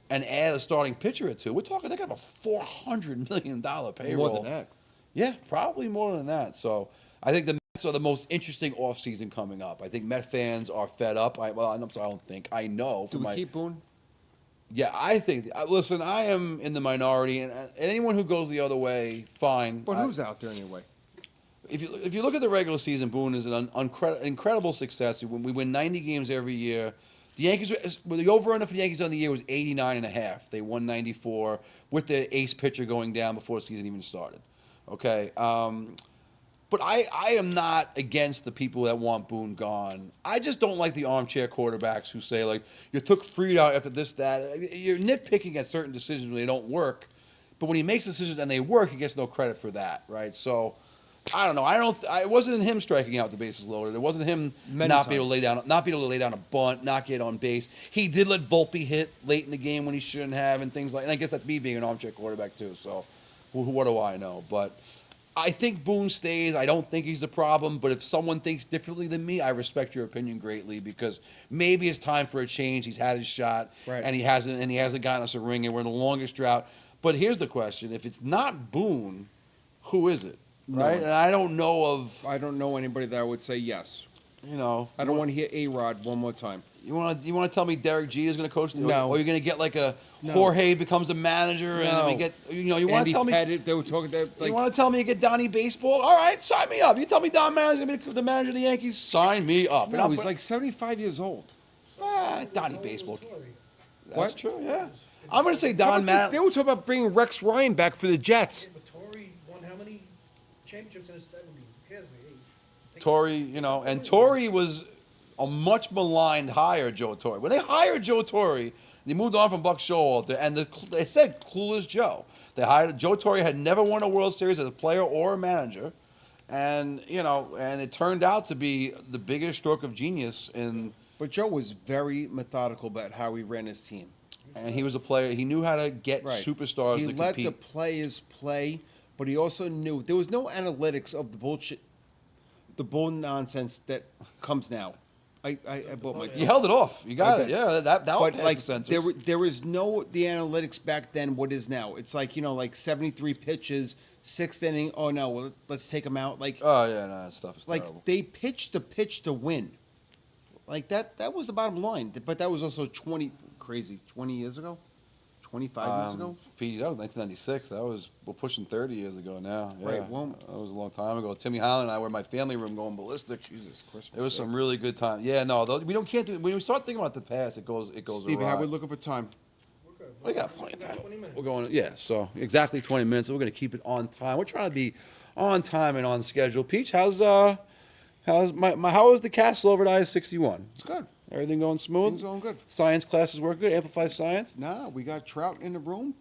and add a starting pitcher or two, we're talking they got a $400 million payroll. More than that. Yeah, probably more than that. So I think the Mets are the most interesting offseason coming up. I think Met fans are fed up. I know. Do we keep Boone? Yeah, I think. Listen, I am in the minority, and anyone who goes the other way, fine. But who's out there anyway? If you look at the regular season, Boone is an incredible success. When we win 90 games every year, the Yankees, the over-under for the Yankees on the year was 89.5. They won 94 with the ace pitcher going down before the season even started. Okay, but I am not against the people that want Boone gone. I just don't like the armchair quarterbacks who say, like, you took Fried out after this, that. You're nitpicking at certain decisions when they don't work, but when he makes decisions and they work, he gets no credit for that, right? So I don't know. It wasn't him striking out the bases loaded. It wasn't him not being able to lay down a bunt, not get on base. He did let Volpe hit late in the game when he shouldn't have, and things like. And I guess that's me being an armchair quarterback too. So what do I know? But I think Boone stays. I don't think he's the problem. But if someone thinks differently than me, I respect your opinion greatly, because maybe it's time for a change. He's had his shot, right, and he hasn't gotten us a ring, and we're in the longest drought. But here's the question: if it's not Boone, who is it? right? one. And I don't know of, I don't know anybody that would say yes. you know, I don't want to hear A-Rod one more time. you want to tell me Derek Jeter is going to coach, No. or you're going to get like a No. Jorge becomes a manager, and then we No. get, you know, you want Andy to tell me. Pettit, they were talking that You like want to tell me you get Donnie Baseball? All right, sign me up. You tell me Don Man's going to be the manager of the Yankees? Sign me up. And no, I'm- he's like 75 years old. Donnie Baseball. That's What? true, yeah. I'm going to say How Don about this? Man. They were talking about bringing Rex Ryan back for the Jets. Yeah, but Torrey won how many championships in his 70s? Who cares the age? Torrey, you know, and Torrey was a much maligned hire, Joe Torre. When they hired Joe Torre, they moved on from Buck Showalter, and they said clueless Joe. They hired Joe Torre, had never won a World Series as a player or a manager, and you know, and it turned out to be the biggest stroke of genius in. But Joe was very methodical about how he ran his team. And he was a player. He knew how to get superstars He to let compete. the players play, but he also knew there was no analytics of the bullshit, the bull nonsense that comes now. I bought my. You held it off. You got I it. did. Yeah, that But passed like the censors. there was no the analytics back then. What is now? It's like like 73 pitches, sixth inning. Oh no, well, let's take them out. Like Oh yeah, no, that stuff is like terrible. they pitched the pitch to win. Like that was the bottom line. But that was also 20 years ago, 25 years ago. Pete, that was 1996. We're pushing 30 years ago now. Yeah, Right, well- that was a long time ago. Timmy Holland and I were in my family room going ballistic. Jesus Christmas. It was some really good time. Yeah, no, can't do. When we start thinking about the past, it goes Stevie, awry. how we looking for time? We're good. We got plenty of time. 20 minutes. We're going, yeah. So exactly 20 minutes. So we're gonna keep it on time. We're trying to be on time and on schedule. Peach, how was the castle over at I-61? It's good. Everything going smooth? Things going good. Science classes work good. Amplify science. Nah, we got Trout in the room.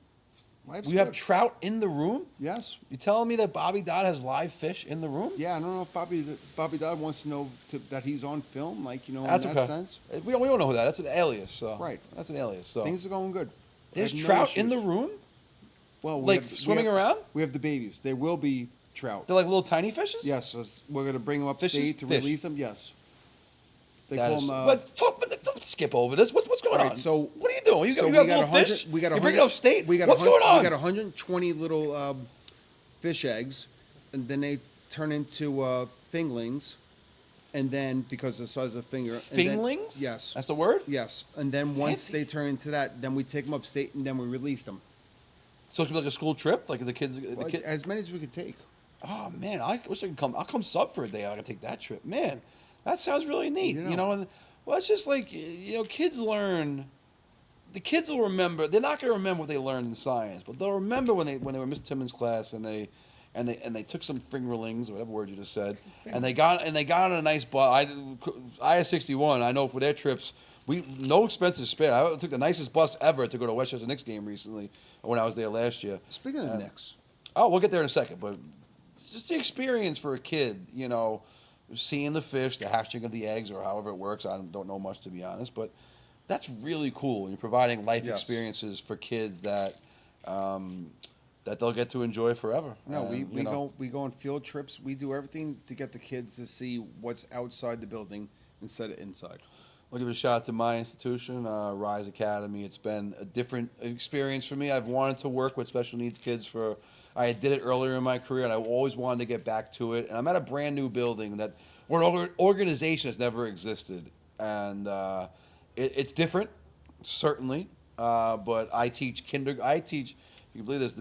Life's We have good. trout in the room. Yes. You telling me that Bobby Dodd has live fish in the room? Yeah, I don't know if Bobby Dodd wants to know that he's on film, like That's in that okay. sense. We don't know who that. That's an alias. So Right. That's an alias. So Things are going good. there's I have no trout in the issues. room, Well, like swimming around. We have the babies. There will be trout. They're like little tiny fishes. Yes, so we're going to bring them Fishes? upstate to Fish. release them. Yes. They That call is- them. Let's talk. But don't skip over this. What's going All right, on? so- what are you doing? You so got we little 100 fish. We got you 100 bring it upstate. We got What's going on? We got 120 little fish eggs, and then they turn into finglings, and then because of the size of the finger. and then- Finglings? Yes. That's the word. Yes, and then once Fancy. they turn into that, then we take them upstate and then we release them. So it's gonna be like a school trip, like the kids. The kid. As many as we could take. Oh man, I wish I could come. I'll come sub for a day. I can take that trip. Man, that sounds really neat. You You know, and, well, it's just like kids learn. The kids will remember. They're not going to remember what they learned in science, but they'll remember when they were Miss Timmons' class and they took some fingerlings or whatever word you just said, and they got on a nice bus. I-61. I know for their trips, no expenses spared. I took the nicest bus ever to go to a Westchester Knicks game recently when I was there last year. Speaking of the Knicks, Oh, we'll get there in a second, but just the experience for a kid, seeing the fish, the hatching of the eggs, or however it works. I don't know much, to be honest, but that's really cool. You're providing life Yes. experiences for kids that they'll get to enjoy forever. no, And, we go on field trips. We do everything to get the kids to see what's outside the building instead of inside. I'll give a shout out to my institution, Rise Academy. It's been a different experience for me. I've wanted to work with special needs kids I did it earlier in my career, and I always wanted to get back to it. And I'm at a brand new building where an organization has never existed, and it's different, certainly. But I teach you can believe this,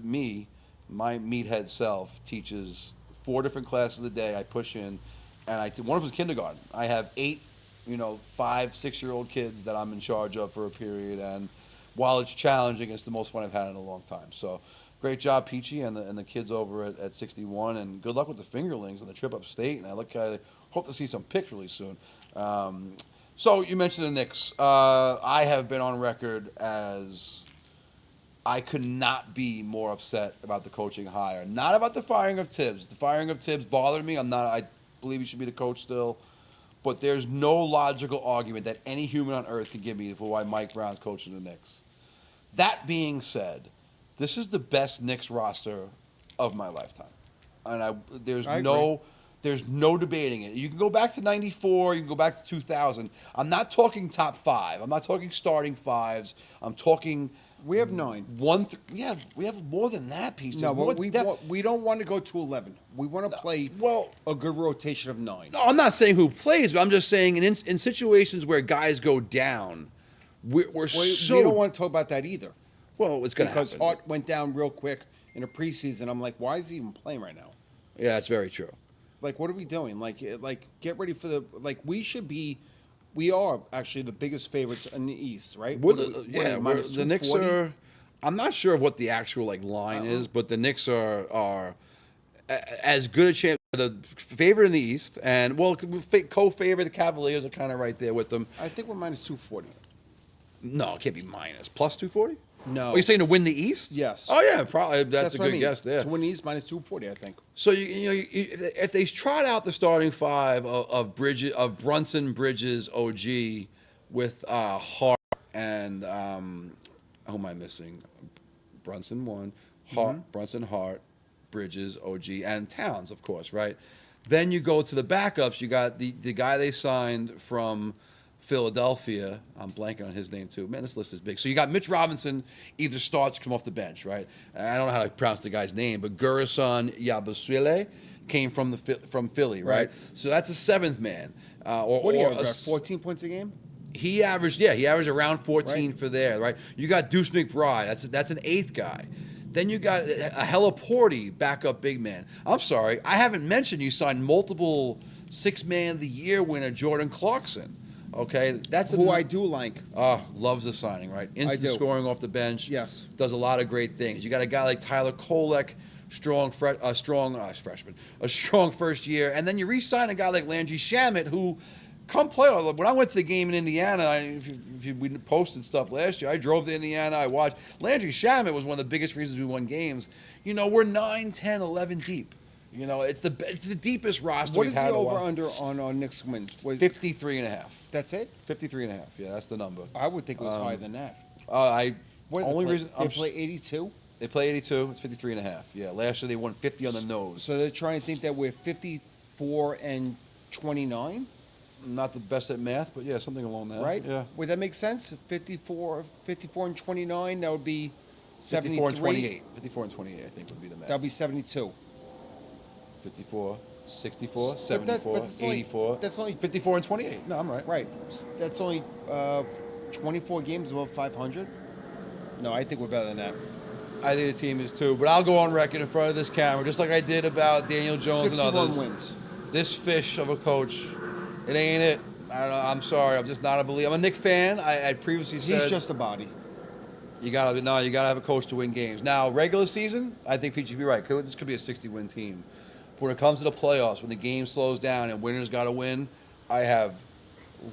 my meathead self teaches 4 different classes a day. I push in, and one of them is kindergarten. I have 8 5, 6-year-old kids that I'm in charge of for a period. And while it's challenging, it's the most fun I've had in a long time. So great job, Peachy, and the kids over at 61. And good luck with the fingerlings and the trip upstate. And I hope to see some pics really soon. So you mentioned the Knicks. I have been on record as I could not be more upset about the coaching hire. Not about the firing of Tibbs. The firing of Tibbs bothered me. I believe he should be the coach still. But there's no logical argument that any human on earth can give me for why Mike Brown's coaching the Knicks. That being said, this is the best Knicks roster of my lifetime. And there's no debating it. You can go back to 94, you can go back to 2000. I'm not talking top 5. I'm not talking starting 5s. I'm talking We have 9. We have more than that, piece. No, More but depth. we don't want to go to 11. We want to play well- a good rotation of 9. No, I'm not saying who plays, but I'm just saying in situations where guys go down, we're We so don't want to talk about that either. well. It's going to Because happen. Hart went down real quick in a preseason. I'm like, why is he even playing right now? Yeah, that's very true. Like, what are we doing? Like, get ready for the we are actually the biggest favorites in the East, right? The Knicks are. I'm not sure of what the actual line is, but the Knicks are as good a chance. The favorite in the East, and co-favorite. The Cavaliers are kind of right there with them. I think we're minus 240. No, it can't be minus plus 240. No. Are you saying to win the East? Yes. Oh yeah, probably. That's a what I good mean. guess there. To win the East, minus 240, I think. So if they trot out the starting five of Brunson, Bridges, OG, with Hart and who am I missing? Brunson one, Brunson, Hart, Bridges, OG, and Towns, of course, right? Then you go to the backups. You got the guy they signed from Philadelphia. I'm blanking on his name too. Man, this list is big. So you got Mitch Robinson either starts or come off the bench, right? I don't know how to pronounce the guy's name, but Gurison Yabusele came from Philly, right? So that's a 7th man. What do you have, about 14 points a game? He averaged around 14 for there, right? You got Deuce McBride. That's an 8th guy. Then you got a Helaporti, backup big man. I'm sorry, I haven't mentioned you signed multiple 6-man of the year winner Jordan Clarkson. Okay, that's who I do like. Loves the signing, right? Instant do. scoring off the bench. Yes. Does a lot of great things. You got a guy like Tyler Kolek, strong freshman, a strong first year, and then you re-sign a guy like Landry Shamet, who come playoff. When I went to the game in Indiana, we posted stuff last year. I drove to Indiana. I watched. Landry Shamet was one of the biggest reasons we won games. We're 9, 10, 11 deep. It's the deepest roster. What we've is the had over-under on Knicks wins? 53.5. That's it? 53.5. Yeah, that's the number. I would think it was higher than that. Only They reason play 82? they play 82. It's 53.5. Yeah, last year they won 50 on the nose. So they're trying to think that we're 54 and 29? Not the best at math, but yeah, something along that. Right? Yeah. Would that make sense? 54 and 29, that would be 73. 54 and 28. 54 and 28, I think, would be the math. That would be 72. 54, 64, But 74, that's only- 84. that's only- 54 and 28. No, I'm right. Right. That's only 24 games above 500? No, I think we're better than that. I think the team is too, but I'll go on record in front of this camera, just like I did about Daniel Jones and 61 others. wins. This fish of a coach, it ain't it. I don't know. I'm sorry. I'm just not a believer. I'm a Knick fan. I previously said He's just a body. you gotta have a coach to win games. Now, regular season, I think Pete, you'd be right. This could be a 60-win team. But when it comes to the playoffs, when the game slows down and winners got to win, I have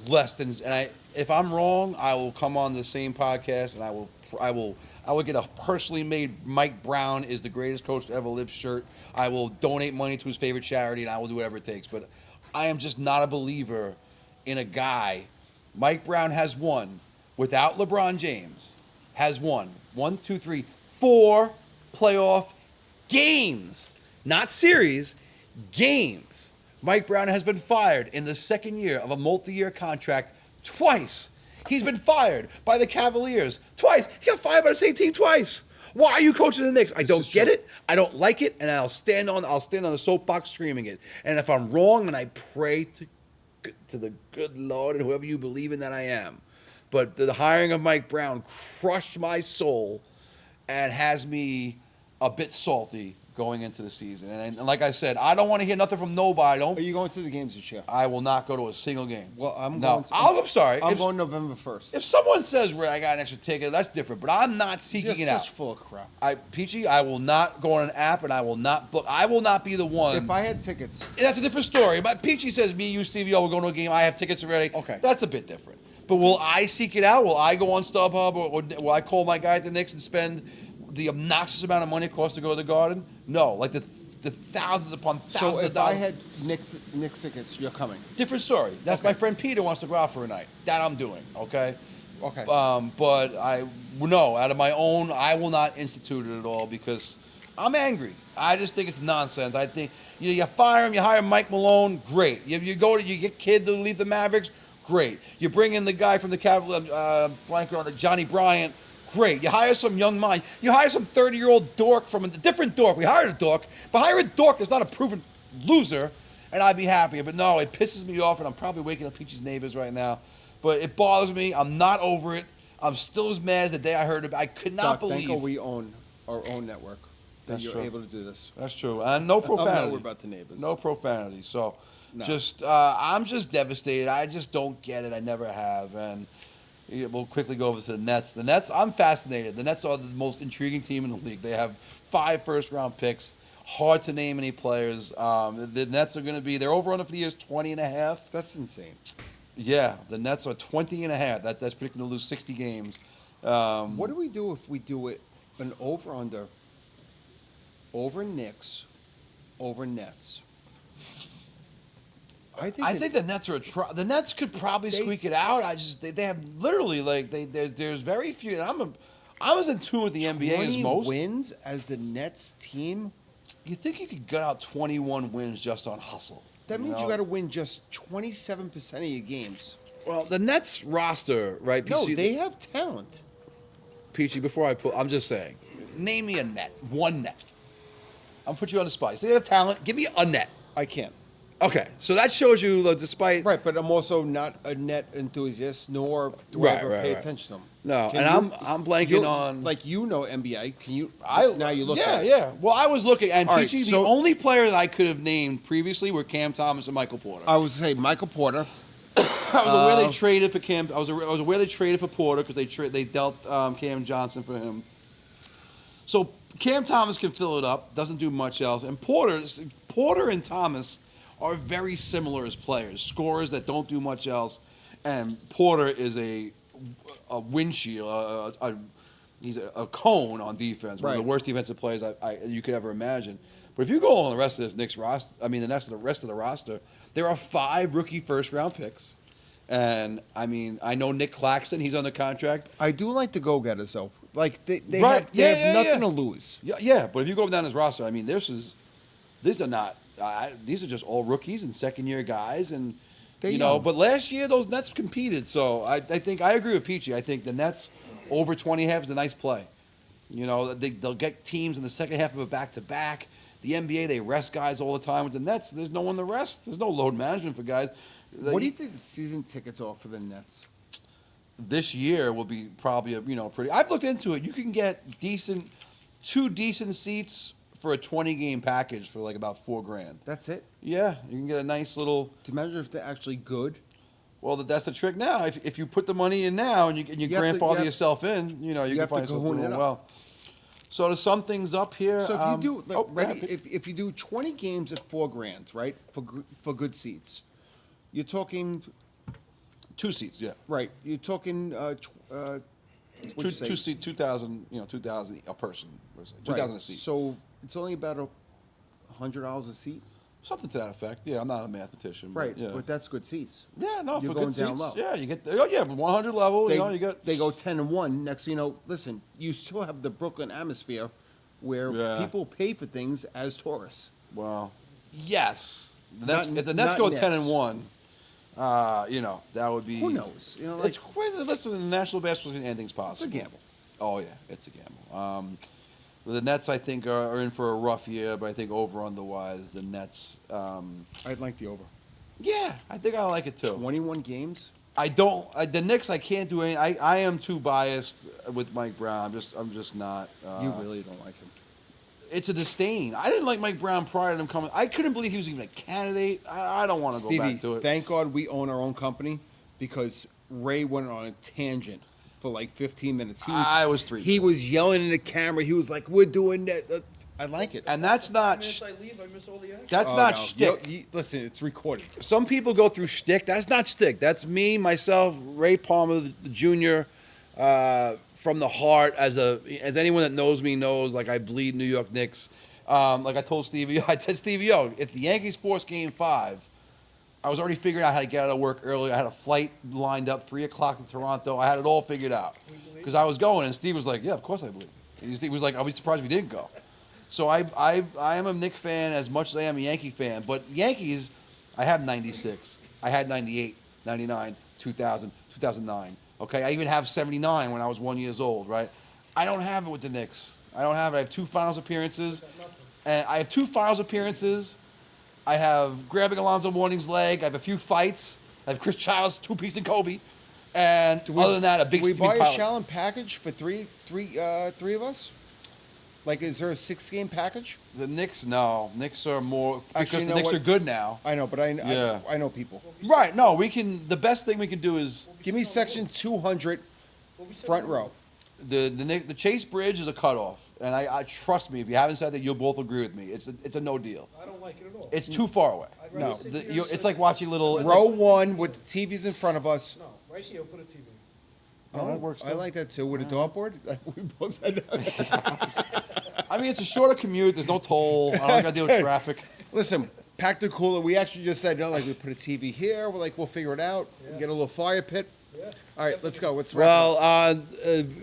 less than. And if I'm wrong, I will come on the same podcast and I will get a personally made Mike Brown is the greatest coach to ever live shirt. I will donate money to his favorite charity and I will do whatever it takes. But I am just not a believer in a guy. Mike Brown has won without LeBron James. Has won 4 playoff games. Not series, games. Mike Brown has been fired in the second year of a multi-year contract twice. He's been fired by the Cavaliers twice. He got fired by the same team twice. Why are you coaching the Knicks? I don't get it. I don't like it, and I'll stand on the soapbox screaming it. And if I'm wrong, then I pray to the good Lord and whoever you believe in that I am. But the hiring of Mike Brown crushed my soul and has me a bit salty going into the season. And like I said, I don't want to hear nothing from nobody. Are you going to the games this year? I will not go to a single game. Well, I'm sorry. I'm going November 1st. If someone says, Ray, I got an extra ticket, that's different. But I'm not seeking You're it out. such full of crap. Peachy, I will not go on an app and I will not book. I will not be the one. If I had tickets. That's a different story. But Peachy says, me, you, Stevie, we're going to a game. I have tickets already. Okay. That's a bit different. But will I seek it out? Will I go on StubHub or will I call my guy at the Knicks and spend the obnoxious amount of money it costs to go to the Garden? No. Like the thousands upon thousands So of if dollars. I had Knicks tickets, you're coming. Different story. That's Okay. my friend Peter wants to go out for a night. That I'm doing, okay? Okay. But out of my own, I will not institute it at all because I'm angry. I just think it's nonsense. I think you fire him, you hire Mike Malone, great. You get Kid to leave the Mavericks, great. You bring in the guy from the Cavaliers, Johnny Bryant, Great. You hire some young mind. You hire some 30-year-old dork from a different dork. We hired a dork, but hire a dork that's not a proven loser, and I'd be happier. But no, it pisses me off, and I'm probably waking up Peachy's neighbors right now. But it bothers me. I'm not over it. I'm still as mad as the day I heard it. I could not Doc, believe. thank God we own our own network. That That's you're true. able to do this. That's true. And no profanity. I'm not worried about the neighbors. No profanity. So, No. I'm just devastated. I just don't get it. I never have. And we'll quickly go over to the Nets. The Nets, I'm fascinated. The Nets are the most intriguing team in the league. They have 5 first-round picks. Hard to name any players. The Nets are going to be, they're over under for the years 20.5. That's insane. Yeah, the Nets are 20.5. That's predicted to lose 60 games. What do we do if we do it an over-under, over Knicks, over Nets? I think the Nets are the Nets could probably squeak it out. They have literally there's very few. And I was in tune with the NBA as 20 most wins as the Nets team. You think you could gut out 21 wins just on hustle? That means know? you got to win just 27% of your games. Well, the Nets roster, right? No, PC, they have talent. Peachy, before I'm just saying, name me a net, one net. I'm gonna put you on the spot. You say you have talent. Give me a net. I can't. Okay, so that shows you, despite Right, but I'm also not a net enthusiast, nor do I ever pay right. attention to them. No, Can and you- I'm blanking you- on like NBA. Can you? I now you look. Yeah, at it. yeah. Well, I was looking, and All right, Peachy, so- the only players I could have named previously were Cam Thomas and Michael Porter. I would say Michael Porter. I was aware they traded for Cam. I was aware they traded for Porter because they dealt Cam Johnson for him. So Cam Thomas can fill it up. Doesn't do much else. And Porter and Thomas are very similar as players, scorers that don't do much else. And Porter is a windshield. He's a cone on defense. One of the Right. worst defensive players you could ever imagine. But if you go on the rest of this Knicks roster, the rest of the roster, there are 5 rookie first-round picks. And, I know Nick Claxton, he's under contract. I do like the go-getters though. Like they Right. have, Yeah, they have yeah, nothing yeah. to lose. Yeah, but if you go down his roster, these are not, these are just all rookies and second-year guys. And, They're young. but last year those Nets competed. So I think I agree with Peachy. I think the Nets over 20.5 is a nice play. They'll get teams in the second half of a back-to-back. The NBA, they rest guys all the time. With the Nets, there's no one to rest. There's no load management for guys. What do you think the season tickets are for the Nets? This year will be probably pretty. I've looked into it. You can get 2 decent seats for a 20-game package for like about $4,000. That's it. Yeah, you can get a nice little. Do you imagine if they're actually good? Well, that's the trick now. If you put the money in now and you have to- grandfather you have- yourself in, you can have to find yourself cahoon doing it up. well. So to sum things up here. So if you do, ready? if you do 20 games at $4,000, right, for good seats, you're talking 2 seats, yeah. right. You're talking what'd you say? 2 seat, 2,000, 2,000 a person, 2,000 a seat. So it's only about $100 a seat, Something to that effect. Yeah, I'm not a mathematician. right? But, yeah. But that's good seats. Yeah, no, You're for going good down seats. low. Yeah, you get 100 level. You got. They go 10-1. Next thing you know, listen, you still have the Brooklyn atmosphere where Yeah. people pay for things as tourists. Well, yes. Not- If the Nets not go Nets. 10-1, that would be. Who knows? Like, It's quite. Listen, in national basketball, anything's it's possible. a gamble. Oh yeah, it's a gamble. The Nets, I think, are in for a rough year, but I think over/under wise, the Nets. I'd like the over. Yeah, I think I like it too. 21 games. I don't. The Knicks, I can't do anything. I am too biased with Mike Brown. I'm just not. You really don't like him. It's a disdain. I didn't like Mike Brown prior to him coming. I couldn't believe he was even a candidate. I don't want to go Stevie, back to it. thank God we own our own company because Ray went on a tangent for like 15 minutes. I was 3. He was yelling in the camera. He was like, "We're doing that." I like it. And that's not. Minutes I leave, I miss all the action. That's Oh, not no. shtick. Listen, it's recorded. Some people go through shtick. That's not shtick. That's me, myself, Ray Palmer the Jr. From the heart. As anyone that knows me knows, like I bleed New York Knicks. Like I told Stevie, I said, Stevie, if the Yankees force Game 5, I was already figuring out how to get out of work early. I had a flight lined up, 3 o'clock to Toronto. I had it all figured out because I was going, and Steve was like, "Yeah, of course I believe." Steve was like, "I'll be surprised if you didn't go." So I am a Knicks fan as much as I am a Yankee fan. But Yankees, I have 96. I had 98, 99, 2000, 2009. Okay, I even have 79 when I was 1 year old, right? I don't have it with the Knicks. I don't have it. I have 2 finals appearances. And I have 2 finals appearances. I have grabbing Alonzo Mourning's leg. I have a few fights. I have Chris Childs, 2-piece and Kobe. And other than that, a big Do we Stevie buy a Pilot. Shaolin package for three of us? Like, is there a 6-game package? The Knicks, no. Knicks are more because Actually, you the know Knicks what? are good now. I know, but Yeah. I know people. Right? No, we can. The best thing we can do is Give me section 200, front row. the Chase Bridge is a cutoff, and I trust me. If you haven't said that, you'll both agree with me. It's a no deal. I don't like it at all. It's too far away. I'd rather No. sit here It's like watching little Row 1 with the TVs in front of us. No, right here, put a TV. Oh, that works I too. like that too. With a dartboard, we both said that. I mean, it's a shorter commute. There's no toll. I don't got to deal with traffic. Listen, pack the cooler. We actually just said, no, like we put a TV here. We're like, we'll figure it out. Yeah. Get a little fire pit. Yeah. All right, let's go. Let's wrap up.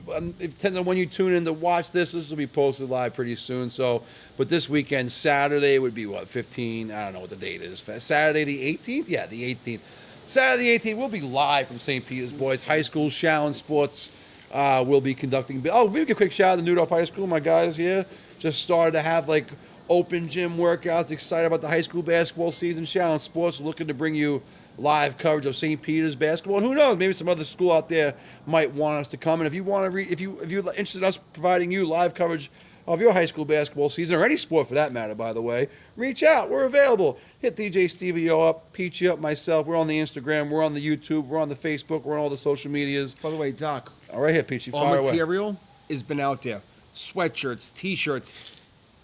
Well, depending on when you tune in to watch this, this will be posted live pretty soon. So, but this weekend, Saturday would be what, 15? I don't know what the date is. Saturday the 18th? Yeah, the 18th. Saturday the 18th, we'll be live from St. Peter's Boys High School. Shaolin Sports will be conducting. Oh, we give a quick shout out to Newdorf High School. My guys here just started to have like open gym workouts. Excited about the high school basketball season. Shaolin Sports looking to bring you live coverage of St. Peter's basketball. And who knows? Maybe some other school out there might want us to come. And if you want to, if you're interested in us providing you live coverage of your high school basketball season, or any sport for that matter, by the way, reach out. We're available. Hit DJ Stevie O up, Peachy up, myself. We're on the Instagram. We're on the YouTube. We're on the Facebook. We're on all the social medias. By the way, Doc, All right, here, Peachy. all Fire away. material has been out there. Sweatshirts, T-shirts.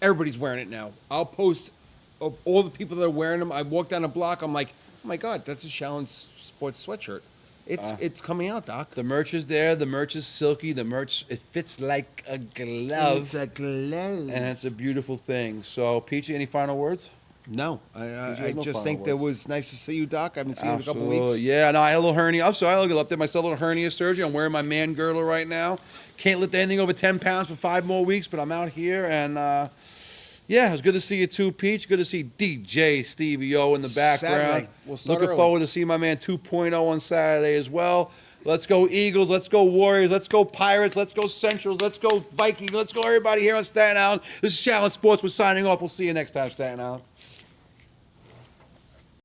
Everybody's wearing it now. I'll post of all the people that are wearing them. I walk down the block. I'm like, oh my God, that's a Shaolin Sports sweatshirt. It's coming out, Doc. The merch is there. The merch is silky. The merch, it fits like a glove. It's a glove. And it's a beautiful thing. So, Peachy, any final words? No, I has no just final think that words. was nice to see you, Doc. I haven't seen you in a couple Absolutely. weeks. Yeah, no, I had a little hernia. I'm sorry, I'll get up there. Myself a little hernia surgery. I'm wearing my man girdle right now. Can't lift anything over 10 pounds for 5 more weeks, but I'm out here. And, yeah, it was good to see you too, Peach. Good to see DJ Stevie O in the background. Saturday. We'll start Looking early. forward to see my man 2.0 on Saturday as well. Let's go Eagles. Let's go Warriors. Let's go Pirates. Let's go Centrals. Let's go Vikings. Let's go everybody here on Staten Island. This is Shaolin Sports. We're signing off. We'll see you next time, Staten Island.